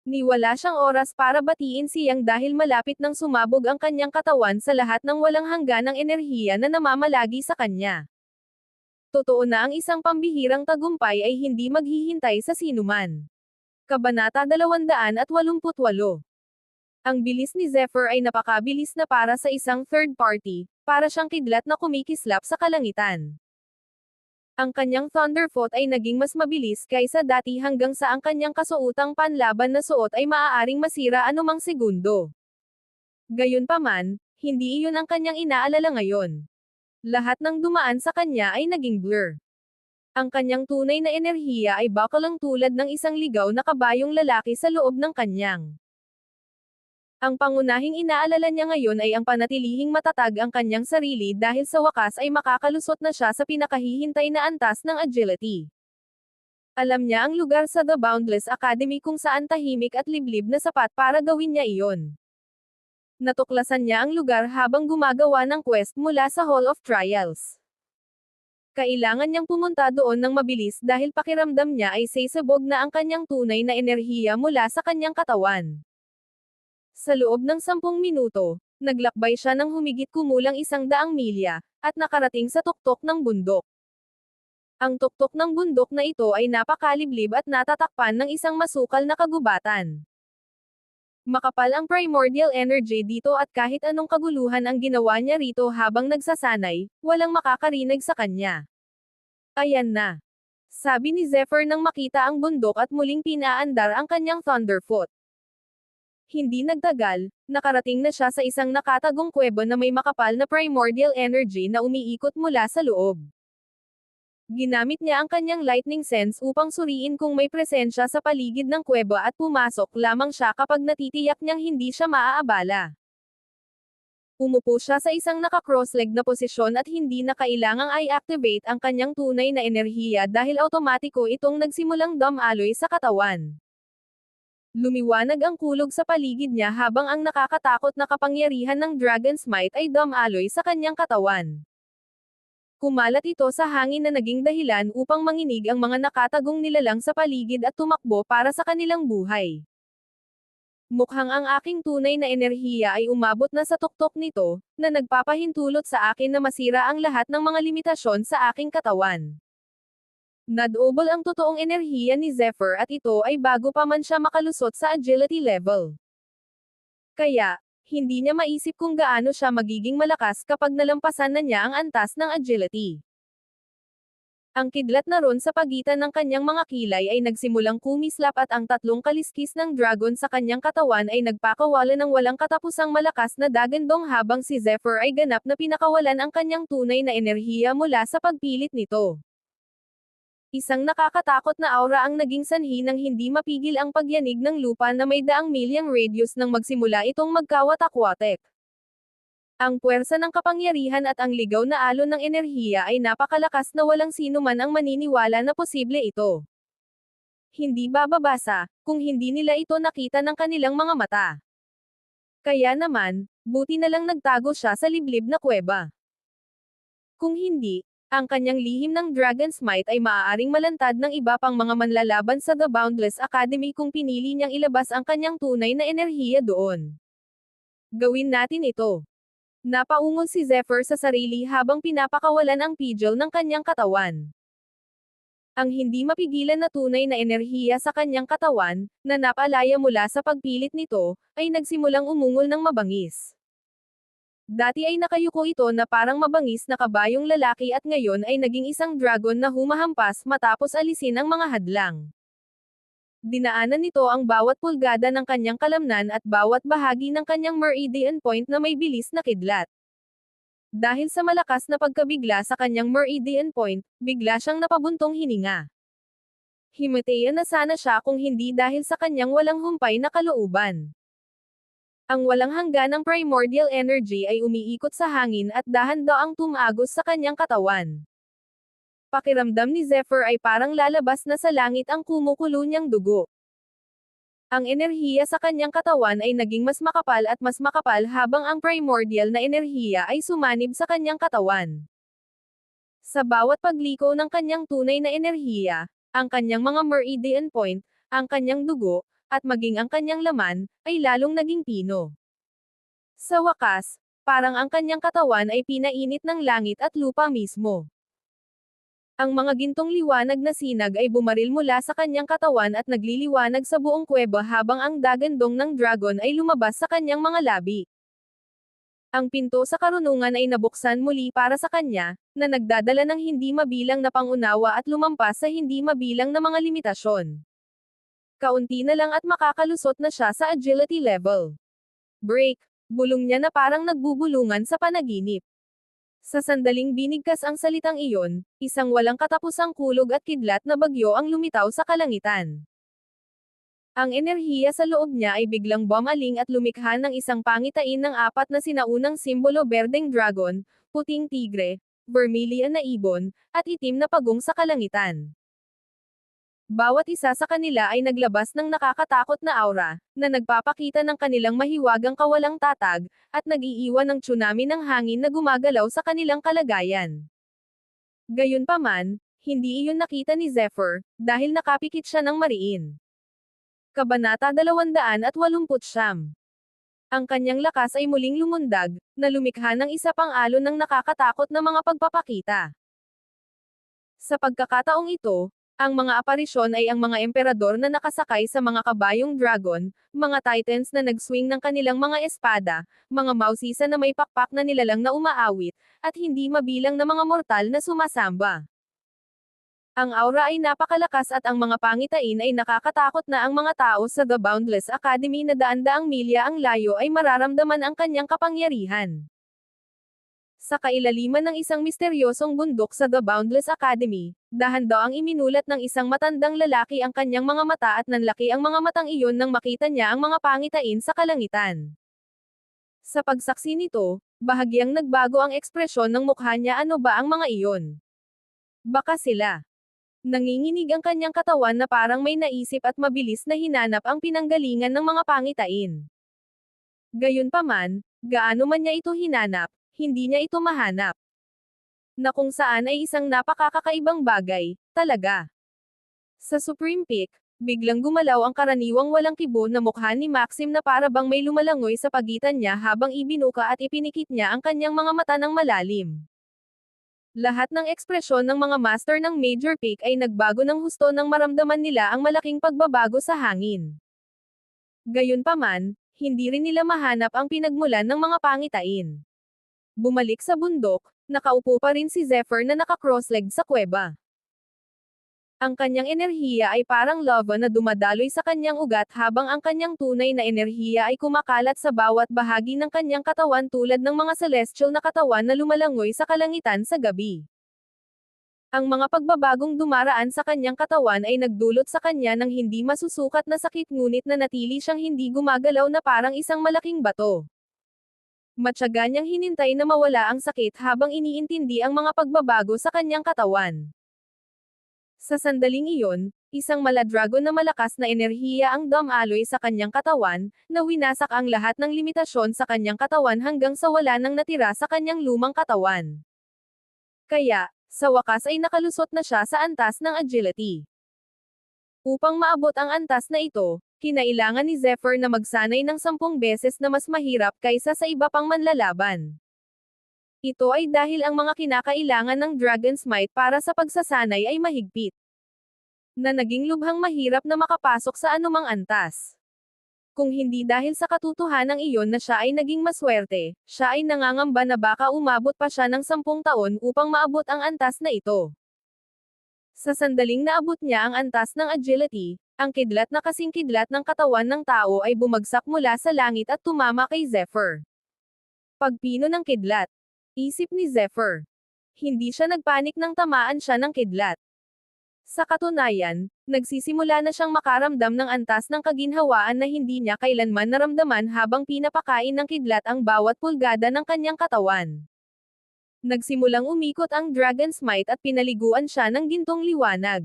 Niwala siyang oras para batiin si Yang dahil malapit nang sumabog ang kanyang katawan sa lahat ng walang hangganang enerhiya na namamalagi sa kanya. Totoo na ang isang pambihirang tagumpay ay hindi maghihintay sa sinuman. Kabanata 288. Ang bilis ni Zephyr ay napakabilis na para sa isang third party, para siyang kidlat na kumikislap sa kalangitan. Ang kanyang Thunderfoot ay naging mas mabilis kaysa dati hanggang sa ang kanyang kasuotang panlaban na suot ay maaaring masira anumang segundo. Gayunpaman, hindi iyon ang kanyang inaalala ngayon. Lahat ng dumaan sa kanya ay naging blur. Ang kanyang tunay na enerhiya ay bakalang tulad ng isang ligaw na kabayong lalaki sa loob ng kanyang. Ang pangunahing inaalala niya ngayon ay ang panatilihing matatag ang kanyang sarili dahil sa wakas ay makakalusot na siya sa pinakahihintay na antas ng agility. Alam niya ang lugar sa The Boundless Academy kung saan tahimik at liblib na sapat para gawin niya iyon. Natuklasan niya ang lugar habang gumagawa ng quest mula sa Hall of Trials. Kailangan niyang pumunta doon ng mabilis dahil pakiramdam niya ay sasabog na ang kanyang tunay na enerhiya mula sa kanyang katawan. Sa loob ng 10 minuto, naglakbay siya ng humigit kumulang 100 milya, at nakarating sa tuktok ng bundok. Ang tuktok ng bundok na ito ay napakaliblib at natatakpan ng isang masukal na kagubatan. Makapal ang primordial energy dito at kahit anong kaguluhan ang ginawa niya rito habang nagsasanay, walang makakarinig sa kanya. Ayan na. Sabi ni Zephyr nang makita ang bundok at muling pinaandar ang kanyang Thunderfoot. Hindi nagtagal, nakarating na siya sa isang nakatagong kuweba na may makapal na primordial energy na umiikot mula sa loob. Ginamit niya ang kanyang lightning sense upang suriin kung may presensya sa paligid ng kuweba at pumasok lamang siya kapag natitiyak niyang hindi siya maaabala. Umupo siya sa isang naka-cross-leg na posisyon at hindi na kailangang i-activate ang kanyang tunay na enerhiya dahil automatiko itong nagsimulang dumaloy sa katawan. Lumiwanag ang kulog sa paligid niya habang ang nakakatakot na kapangyarihan ng Dragon's Might ay dumaloy sa kanyang katawan. Kumalat ito sa hangin na naging dahilan upang manginig ang mga nakatagong nilalang sa paligid at tumakbo para sa kanilang buhay. Mukhang ang aking tunay na enerhiya ay umabot na sa tuktok nito, na nagpapahintulot sa akin na masira ang lahat ng mga limitasyon sa aking katawan. Nadobol ang totoong enerhiya ni Zephyr at ito ay bago pa man siya makalusot sa agility level. Kaya, hindi niya maisip kung gaano siya magiging malakas kapag nalampasan na niya ang antas ng agility. Ang kidlat na ron sa pagitan ng kanyang mga kilay ay nagsimulang kumislap at ang tatlong kaliskis ng dragon sa kanyang katawan ay nagpakawala ng walang katapusang malakas na dagandong habang si Zephyr ay ganap na pinakawalan ang kanyang tunay na enerhiya mula sa pagpilit nito. Isang nakakatakot na aura ang naging sanhi ng hindi mapigil ang pagyanig ng lupa na may 100,000 radius nang magsimula itong magkawatak-watek. Ang puwersa ng kapangyarihan at ang ligaw na alon ng enerhiya ay napakalakas na walang sino man ang maniniwala na posible ito. Hindi bababasa, kung hindi nila ito nakita ng kanilang mga mata. Kaya naman, buti na lang nagtago siya sa liblib na kuweba. Kung hindi, Ang kanyang lihim ng Dragon's Might ay maaaring malantad ng iba pang mga manlalaban sa The Boundless Academy kung pinili niyang ilabas ang kanyang tunay na enerhiya doon. Gawin natin ito. Napaungol si Zephyr sa sarili habang pinapakawalan ang pigil ng kanyang katawan. Ang hindi mapigilan na tunay na enerhiya sa kanyang katawan, na napalaya mula sa pagpilit nito, ay nagsimulang umungol ng mabangis. Dati ay nakayuko ito na parang mabangis na kabayong lalaki at ngayon ay naging isang dragon na humahampas matapos alisin ang mga hadlang. Dinaanan nito ang bawat pulgada ng kanyang kalamnan at bawat bahagi ng kanyang meridian point na may bilis na kidlat. Dahil sa malakas na pagkabigla sa kanyang meridian point, bigla siyang napabuntong hininga. Himatayan na sana siya kung hindi dahil sa kanyang walang humpay na kalooban. Ang walang hangganang primordial energy ay umiikot sa hangin at dahan-daang tumagos sa kanyang katawan. Pakiramdam ni Zephyr ay parang lalabas na sa langit ang kumukulo niyang dugo. Ang enerhiya sa kanyang katawan ay naging mas makapal at mas makapal habang ang primordial na enerhiya ay sumanib sa kanyang katawan. Sa bawat pagliko ng kanyang tunay na enerhiya, ang kanyang mga meridian point, ang kanyang dugo, at maging ang kanyang laman, ay lalong naging pino. Sa wakas, parang ang kanyang katawan ay pinainit ng langit at lupa mismo. Ang mga gintong liwanag na sinag ay bumaril mula sa kanyang katawan at nagliliwanag sa buong kuweba habang ang dagandong ng dragon ay lumabas sa kanyang mga labi. Ang pinto sa karunungan ay nabuksan muli para sa kanya, na nagdadala ng hindi mabilang na pangunawa at lumampas sa hindi mabilang na mga limitasyon. Kaunti na lang at makakalusot na siya sa agility level. Break! Bulong niya na parang nagbubulungan sa panaginip. Sa sandaling binigkas ang salitang iyon, isang walang katapusang kulog at kidlat na bagyo ang lumitaw sa kalangitan. Ang enerhiya sa loob niya ay biglang bumaling at lumikha ng isang pangitain ng apat na sinaunang simbolo: berdeng dragon, puting tigre, vermilion na ibon, at itim na pagong sa kalangitan. Bawat isa sa kanila ay naglabas ng nakakatakot na aura, na nagpapakita ng kanilang mahiwagang kawalang tatag, at nag-iiwan ng tsunami ng hangin na gumagalaw sa kanilang kalagayan. Gayunpaman, hindi iyon nakita ni Zephyr, dahil nakapikit siya ng mariin. Kabanata 289. Ang kanyang lakas ay muling lumundag, na lumikha ng isa pang alon ng nakakatakot na mga pagpapakita. Sa pagkakataong ito, ang mga aparisyon ay ang mga emperador na nakasakay sa mga kabayong dragon, mga titans na nag-swing ng kanilang mga espada, mga mausisa na may pakpak na nilalang na umaawit, at hindi mabilang na mga mortal na sumasamba. Ang aura ay napakalakas at ang mga pangitain ay nakakatakot na ang mga tao sa The Boundless Academy na daan-daang milya ang layo ay mararamdaman ang kanyang kapangyarihan. Sa kailaliman ng isang misteryosong bundok sa The Boundless Academy, dahan-daang iminulat ng isang matandang lalaki ang kanyang mga mata at nanlaki ang mga matang iyon nang makita niya ang mga pangitain sa kalangitan. Sa pagsaksi nito, bahagyang nagbago ang ekspresyon ng mukha niya. Ano ba ang mga iyon? Baka sila. Nanginginig ang kanyang katawan na parang may naisip at mabilis na hinanap ang pinanggalingan ng mga pangitain. Gayunpaman, gaano man niya ito hinanap, hindi niya ito mahanap. Na kung saan ay isang napakakakaibang bagay, talaga. Sa Supreme Peak, biglang gumalaw ang karaniwang walang kibo na mukha ni Maxim na para bang may lumalangoy sa pagitan niya habang ibinuka at ipinikit niya ang kanyang mga mata ng malalim. Lahat ng ekspresyon ng mga master ng Major Peak ay nagbago ng husto nang maramdaman nila ang malaking pagbabago sa hangin. Gayunpaman, hindi rin nila mahanap ang pinagmulan ng mga pangitain. Bumalik sa bundok, nakaupo pa rin si Zephyr na naka-cross-legged sa kuweba. Ang kanyang enerhiya ay parang lava na dumadaloy sa kanyang ugat habang ang kanyang tunay na enerhiya ay kumakalat sa bawat bahagi ng kanyang katawan tulad ng mga celestial na katawan na lumalangoy sa kalangitan sa gabi. Ang mga pagbabagong dumaraan sa kanyang katawan ay nagdulot sa kanya ng hindi masusukat na sakit, ngunit nanatili siyang hindi gumagalaw na parang isang malaking bato. Matyaga niyang hinintay na mawala ang sakit habang iniintindi ang mga pagbabago sa kanyang katawan. Sa sandaling iyon, isang maladragon na malakas na enerhiya ang dumaloy sa kanyang katawan, na winasak ang lahat ng limitasyon sa kanyang katawan hanggang sa wala nang natira sa kanyang lumang katawan. Kaya, Sa wakas ay nakalusot na siya sa antas ng agility. Upang maabot ang antas na ito, kinailangan ni Zephyr na magsanay ng 10 beses na mas mahirap kaysa sa iba pang manlalaban. Ito ay dahil ang mga kinakailangan ng Dragon's Might para sa pagsasanay ay mahigpit. Na naging lubhang mahirap na makapasok sa anumang antas. Kung hindi dahil sa katotohanang iyon na siya ay naging maswerte, siya ay nangangamba na baka umabot pa siya ng 10 taon upang maabot ang antas na ito. Sa sandaling naabot niya ang antas ng agility, ang kidlat na kasing kidlat ng katawan ng tao ay bumagsak mula sa langit at tumama kay Zephyr. Pagpino ng kidlat. Isip ni Zephyr. Hindi siya nagpanik nang tamaan siya ng kidlat. Sa katunayan, nagsisimula na siyang makaramdam ng antas ng kaginhawaan na hindi niya kailanman naramdaman habang pinapakain ng kidlat ang bawat pulgada ng kanyang katawan. Nagsimulang umikot ang Dragon's Might at pinaliguan siya ng gintong liwanag.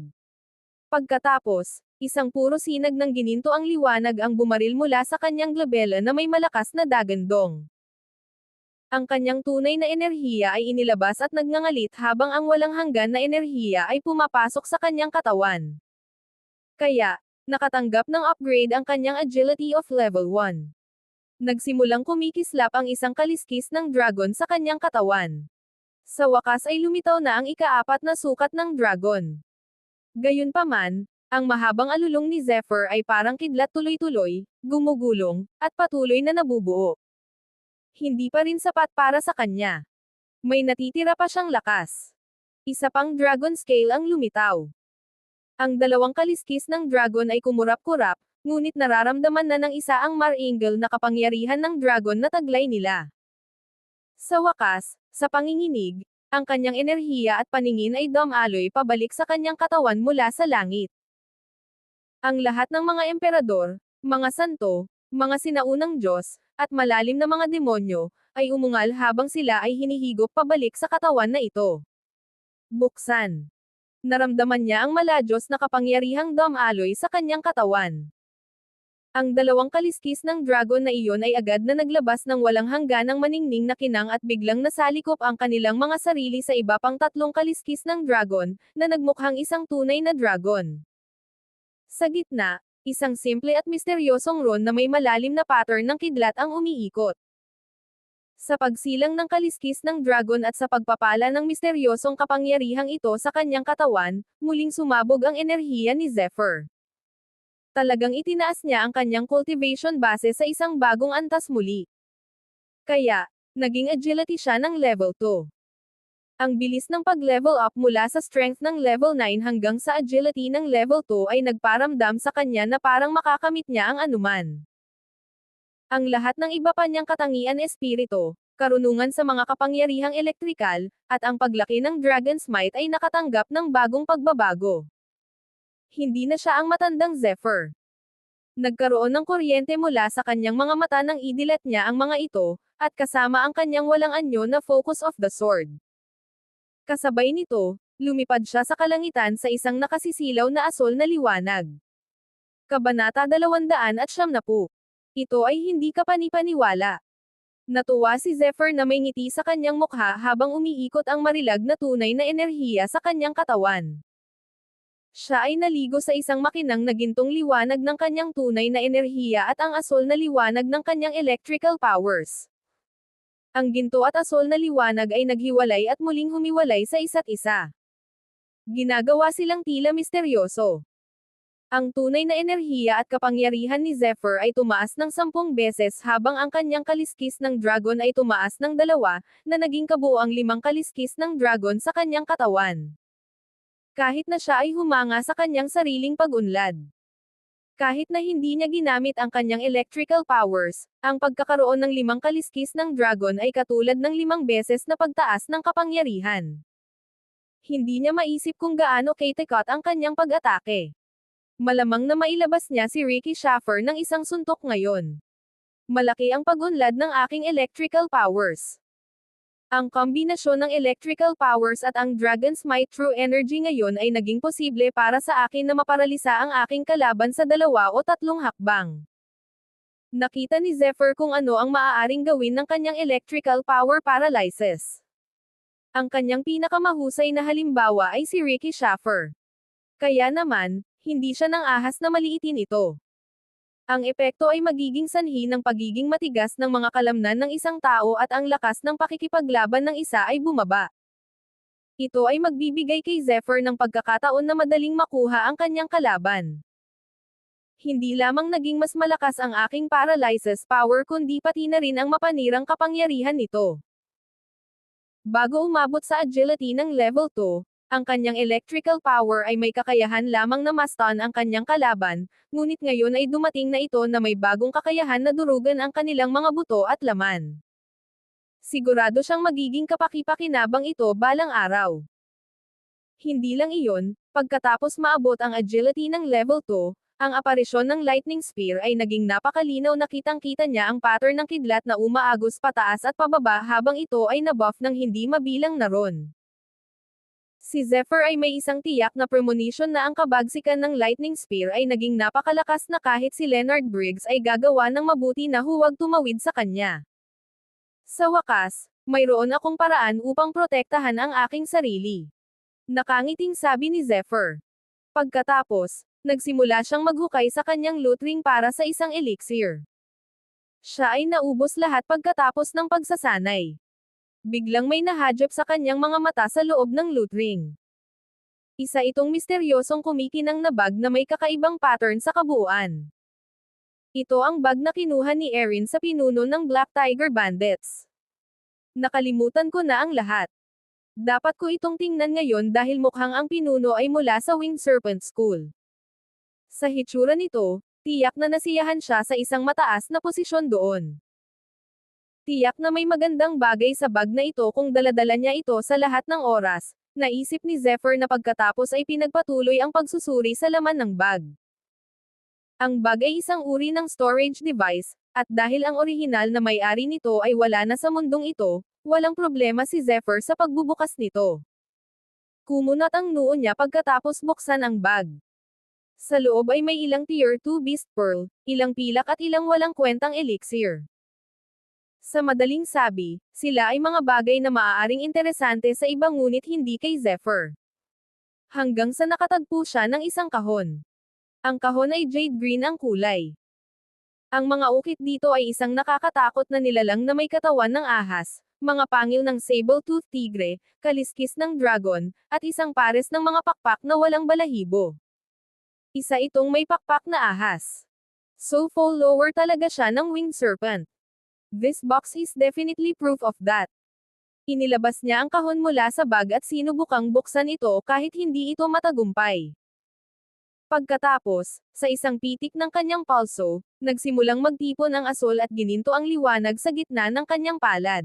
Pagkatapos, isang puro sinag ng gininto ang liwanag ang bumaril mula sa kanyang glabela na may malakas na dagandong. Ang kanyang tunay na enerhiya ay inilabas at nagngangalit habang ang walang hanggan na enerhiya ay pumapasok sa kanyang katawan. Kaya, nakatanggap ng upgrade ang kanyang agility of level 1. Nagsimulang kumikislap ang isang kaliskis ng dragon sa kanyang katawan. Sa wakas ay lumitaw na ang ika-4 na sukat ng dragon. Gayunpaman, ang mahabang alulong ni Zephyr ay parang kidlat tuloy-tuloy, gumugulong, at patuloy na nabubuo. Hindi pa rin sapat para sa kanya. May natitira pa siyang lakas. Isa pang dragon scale ang lumitaw. Ang dalawang kaliskis ng dragon ay kumurap-kurap, ngunit nararamdaman na ng isa ang mar-angle na kapangyarihan ng dragon na taglay nila. Sa wakas, sa panginginig, ang kanyang enerhiya at paningin ay dumaloy pabalik sa kanyang katawan mula sa langit. Ang lahat ng mga emperador, mga santo, mga sinaunang Diyos, at malalim na mga demonyo, ay umungal habang sila ay hinihigop pabalik sa katawan na ito. Buksan. Naramdaman niya ang maladyos na kapangyarihang dumaloy sa kanyang katawan. Ang dalawang kaliskis ng dragon na iyon ay agad na naglabas ng walang hangganang maningning na kinang at biglang nasalikop ang kanilang mga sarili sa iba pang 3 kaliskis ng dragon, na nagmukhang isang tunay na dragon. Sa gitna, isang simple at misteryosong ron na may malalim na pattern ng kidlat ang umiikot. Sa pagsilang ng kaliskis ng dragon at sa pagpapala ng misteryosong kapangyarihang ito sa kanyang katawan, muling sumabog ang enerhiya ni Zephyr. Talagang itinaas niya ang kanyang cultivation base sa isang bagong antas muli. Kaya, naging agility siya ng level 2. Ang bilis ng pag-level up mula sa strength ng level 9 hanggang sa agility ng level 2 ay nagparamdam sa kanya na parang makakamit niya ang anuman. Ang lahat ng iba pa niyang katangian espiritu, karunungan sa mga kapangyarihang elektrikal, at ang paglaki ng Dragon's Might ay nakatanggap ng bagong pagbabago. Hindi na siya ang matandang Zephyr. Nagkaroon ng kuryente mula sa kanyang mga mata nang idilat niya ang mga ito, at kasama ang kanyang walang anyo na focus of the sword. Kasabay nito, lumipad siya sa kalangitan sa isang nakasisilaw na asol na liwanag. Kabanata 270. Ito ay hindi kapanipaniwala. Natuwa si Zephyr na may ngiti sa kanyang mukha habang umiikot ang marilag na tunay na enerhiya sa kanyang katawan. Siya ay naligo sa isang makinang na gintong liwanag ng kanyang tunay na enerhiya at ang asol na liwanag ng kanyang electrical powers. Ang ginto at asol na liwanag ay naghiwalay at muling humiwalay sa isa't isa. Ginagawa silang tila misteryoso. Ang tunay na enerhiya at kapangyarihan ni Zephyr ay tumaas ng 10 beses habang ang kanyang kaliskis ng dragon ay tumaas ng 2, na naging kabuoang 5 kaliskis ng dragon sa kanyang katawan. Kahit na siya ay humanga sa kanyang sariling pag-unlad. Kahit na hindi niya ginamit ang kanyang electrical powers, ang pagkakaroon ng 5 kaliskis ng dragon ay katulad ng 5 beses na pagtaas ng kapangyarihan. Hindi niya maisip kung gaano katikot ang kanyang pag-atake. Malamang na mailabas niya si Ricky Schaffer ng isang suntok ngayon. Malaki ang pag-unlad ng aking electrical powers. Ang kombinasyon ng electrical powers at ang Dragon's Might True Energy ngayon ay naging posible para sa akin na maparalisa ang aking kalaban sa 2 o 3 hakbang. Nakita ni Zephyr kung ano ang maaaring gawin ng kanyang electrical power paralysis. Ang kanyang pinakamahusay na halimbawa ay si Ricky Schaffer. Kaya naman, hindi siya nang ahas na maliitin ito. Ang epekto ay magiging sanhi ng pagiging matigas ng mga kalamnan ng isang tao at ang lakas ng pakikipaglaban ng isa ay bumaba. Ito ay magbibigay kay Zephyr ng pagkakataon na madaling makuha ang kanyang kalaban. Hindi lamang naging mas malakas ang aking paralysis power kundi pati na rin ang mapanirang kapangyarihan nito. Bago umabot sa agility ng level 2, ang kanyang electrical power ay may kakayahan lamang na ma-stun ang kanyang kalaban, ngunit ngayon ay dumating na ito na may bagong kakayahan na durugan ang kanilang mga buto at laman. Sigurado siyang magiging kapaki-pakinabang ito balang araw. Hindi lang iyon, pagkatapos maabot ang agility ng level 2, ang aparisyon ng lightning spear ay naging napakalinaw na kitang-kita niya ang pattern ng kidlat na umaagos pataas at pababa habang ito ay nabuff ng hindi mabilang na ron. Si Zephyr ay may isang tiyak na premonition na ang kabagsikan ng lightning spear ay naging napakalakas na kahit si Leonard Briggs ay gagawa ng mabuti na huwag tumawid sa kanya. Sa wakas, mayroon akong paraan upang protektahan ang aking sarili. Nakangiting sabi ni Zephyr. Pagkatapos, nagsimula siyang maghukay sa kanyang loot ring para sa isang elixir. Siya ay naubos lahat pagkatapos ng pagsasanay. Biglang may nahadjap sa kanyang mga mata sa loob ng loot ring. Isa itong misteryosong kumikinang na bag na may kakaibang pattern sa kabuuan. Ito ang bag na kinuha ni Erin sa pinuno ng Black Tiger Bandits. Nakalimutan ko na ang lahat. Dapat ko itong tingnan ngayon dahil mukhang ang pinuno ay mula sa Winged Serpent School. Sa hitsura nito, tiyak na nasiyahan siya sa isang mataas na posisyon doon. Tiyak na may magandang bagay sa bag na ito kung daladala niya ito sa lahat ng oras, naisip ni Zephyr na pagkatapos ay pinagpatuloy ang pagsusuri sa laman ng bag. Ang bag ay isang uri ng storage device, at dahil ang orihinal na may-ari nito ay wala na sa mundong ito, walang problema si Zephyr sa pagbubukas nito. Kumunat ang noo niya pagkatapos buksan ang bag. Sa loob ay may ilang Tier 2 Beast Pearl, ilang pilak at ilang walang kwentang elixir. Sa madaling sabi, sila ay mga bagay na maaaring interesante sa iba ngunit hindi kay Zephyr. Hanggang sa nakatagpo siya ng isang kahon. Ang kahon ay jade green ang kulay. Ang mga ukit dito ay isang nakakatakot na nilalang na may katawan ng ahas, mga pangil ng saber-tooth tigre, kaliskis ng dragon, at isang pares ng mga pakpak na walang balahibo. Isa itong may pakpak na ahas. So follower talaga siya ng winged serpent. This box is definitely proof of that. Inilabas niya ang kahon mula sa bag at sinubukang buksan ito kahit hindi ito matagumpay. Pagkatapos, sa isang pitik ng kanyang palso, nagsimulang magtipon ang asol at gininto ang liwanag sa gitna ng kanyang palad.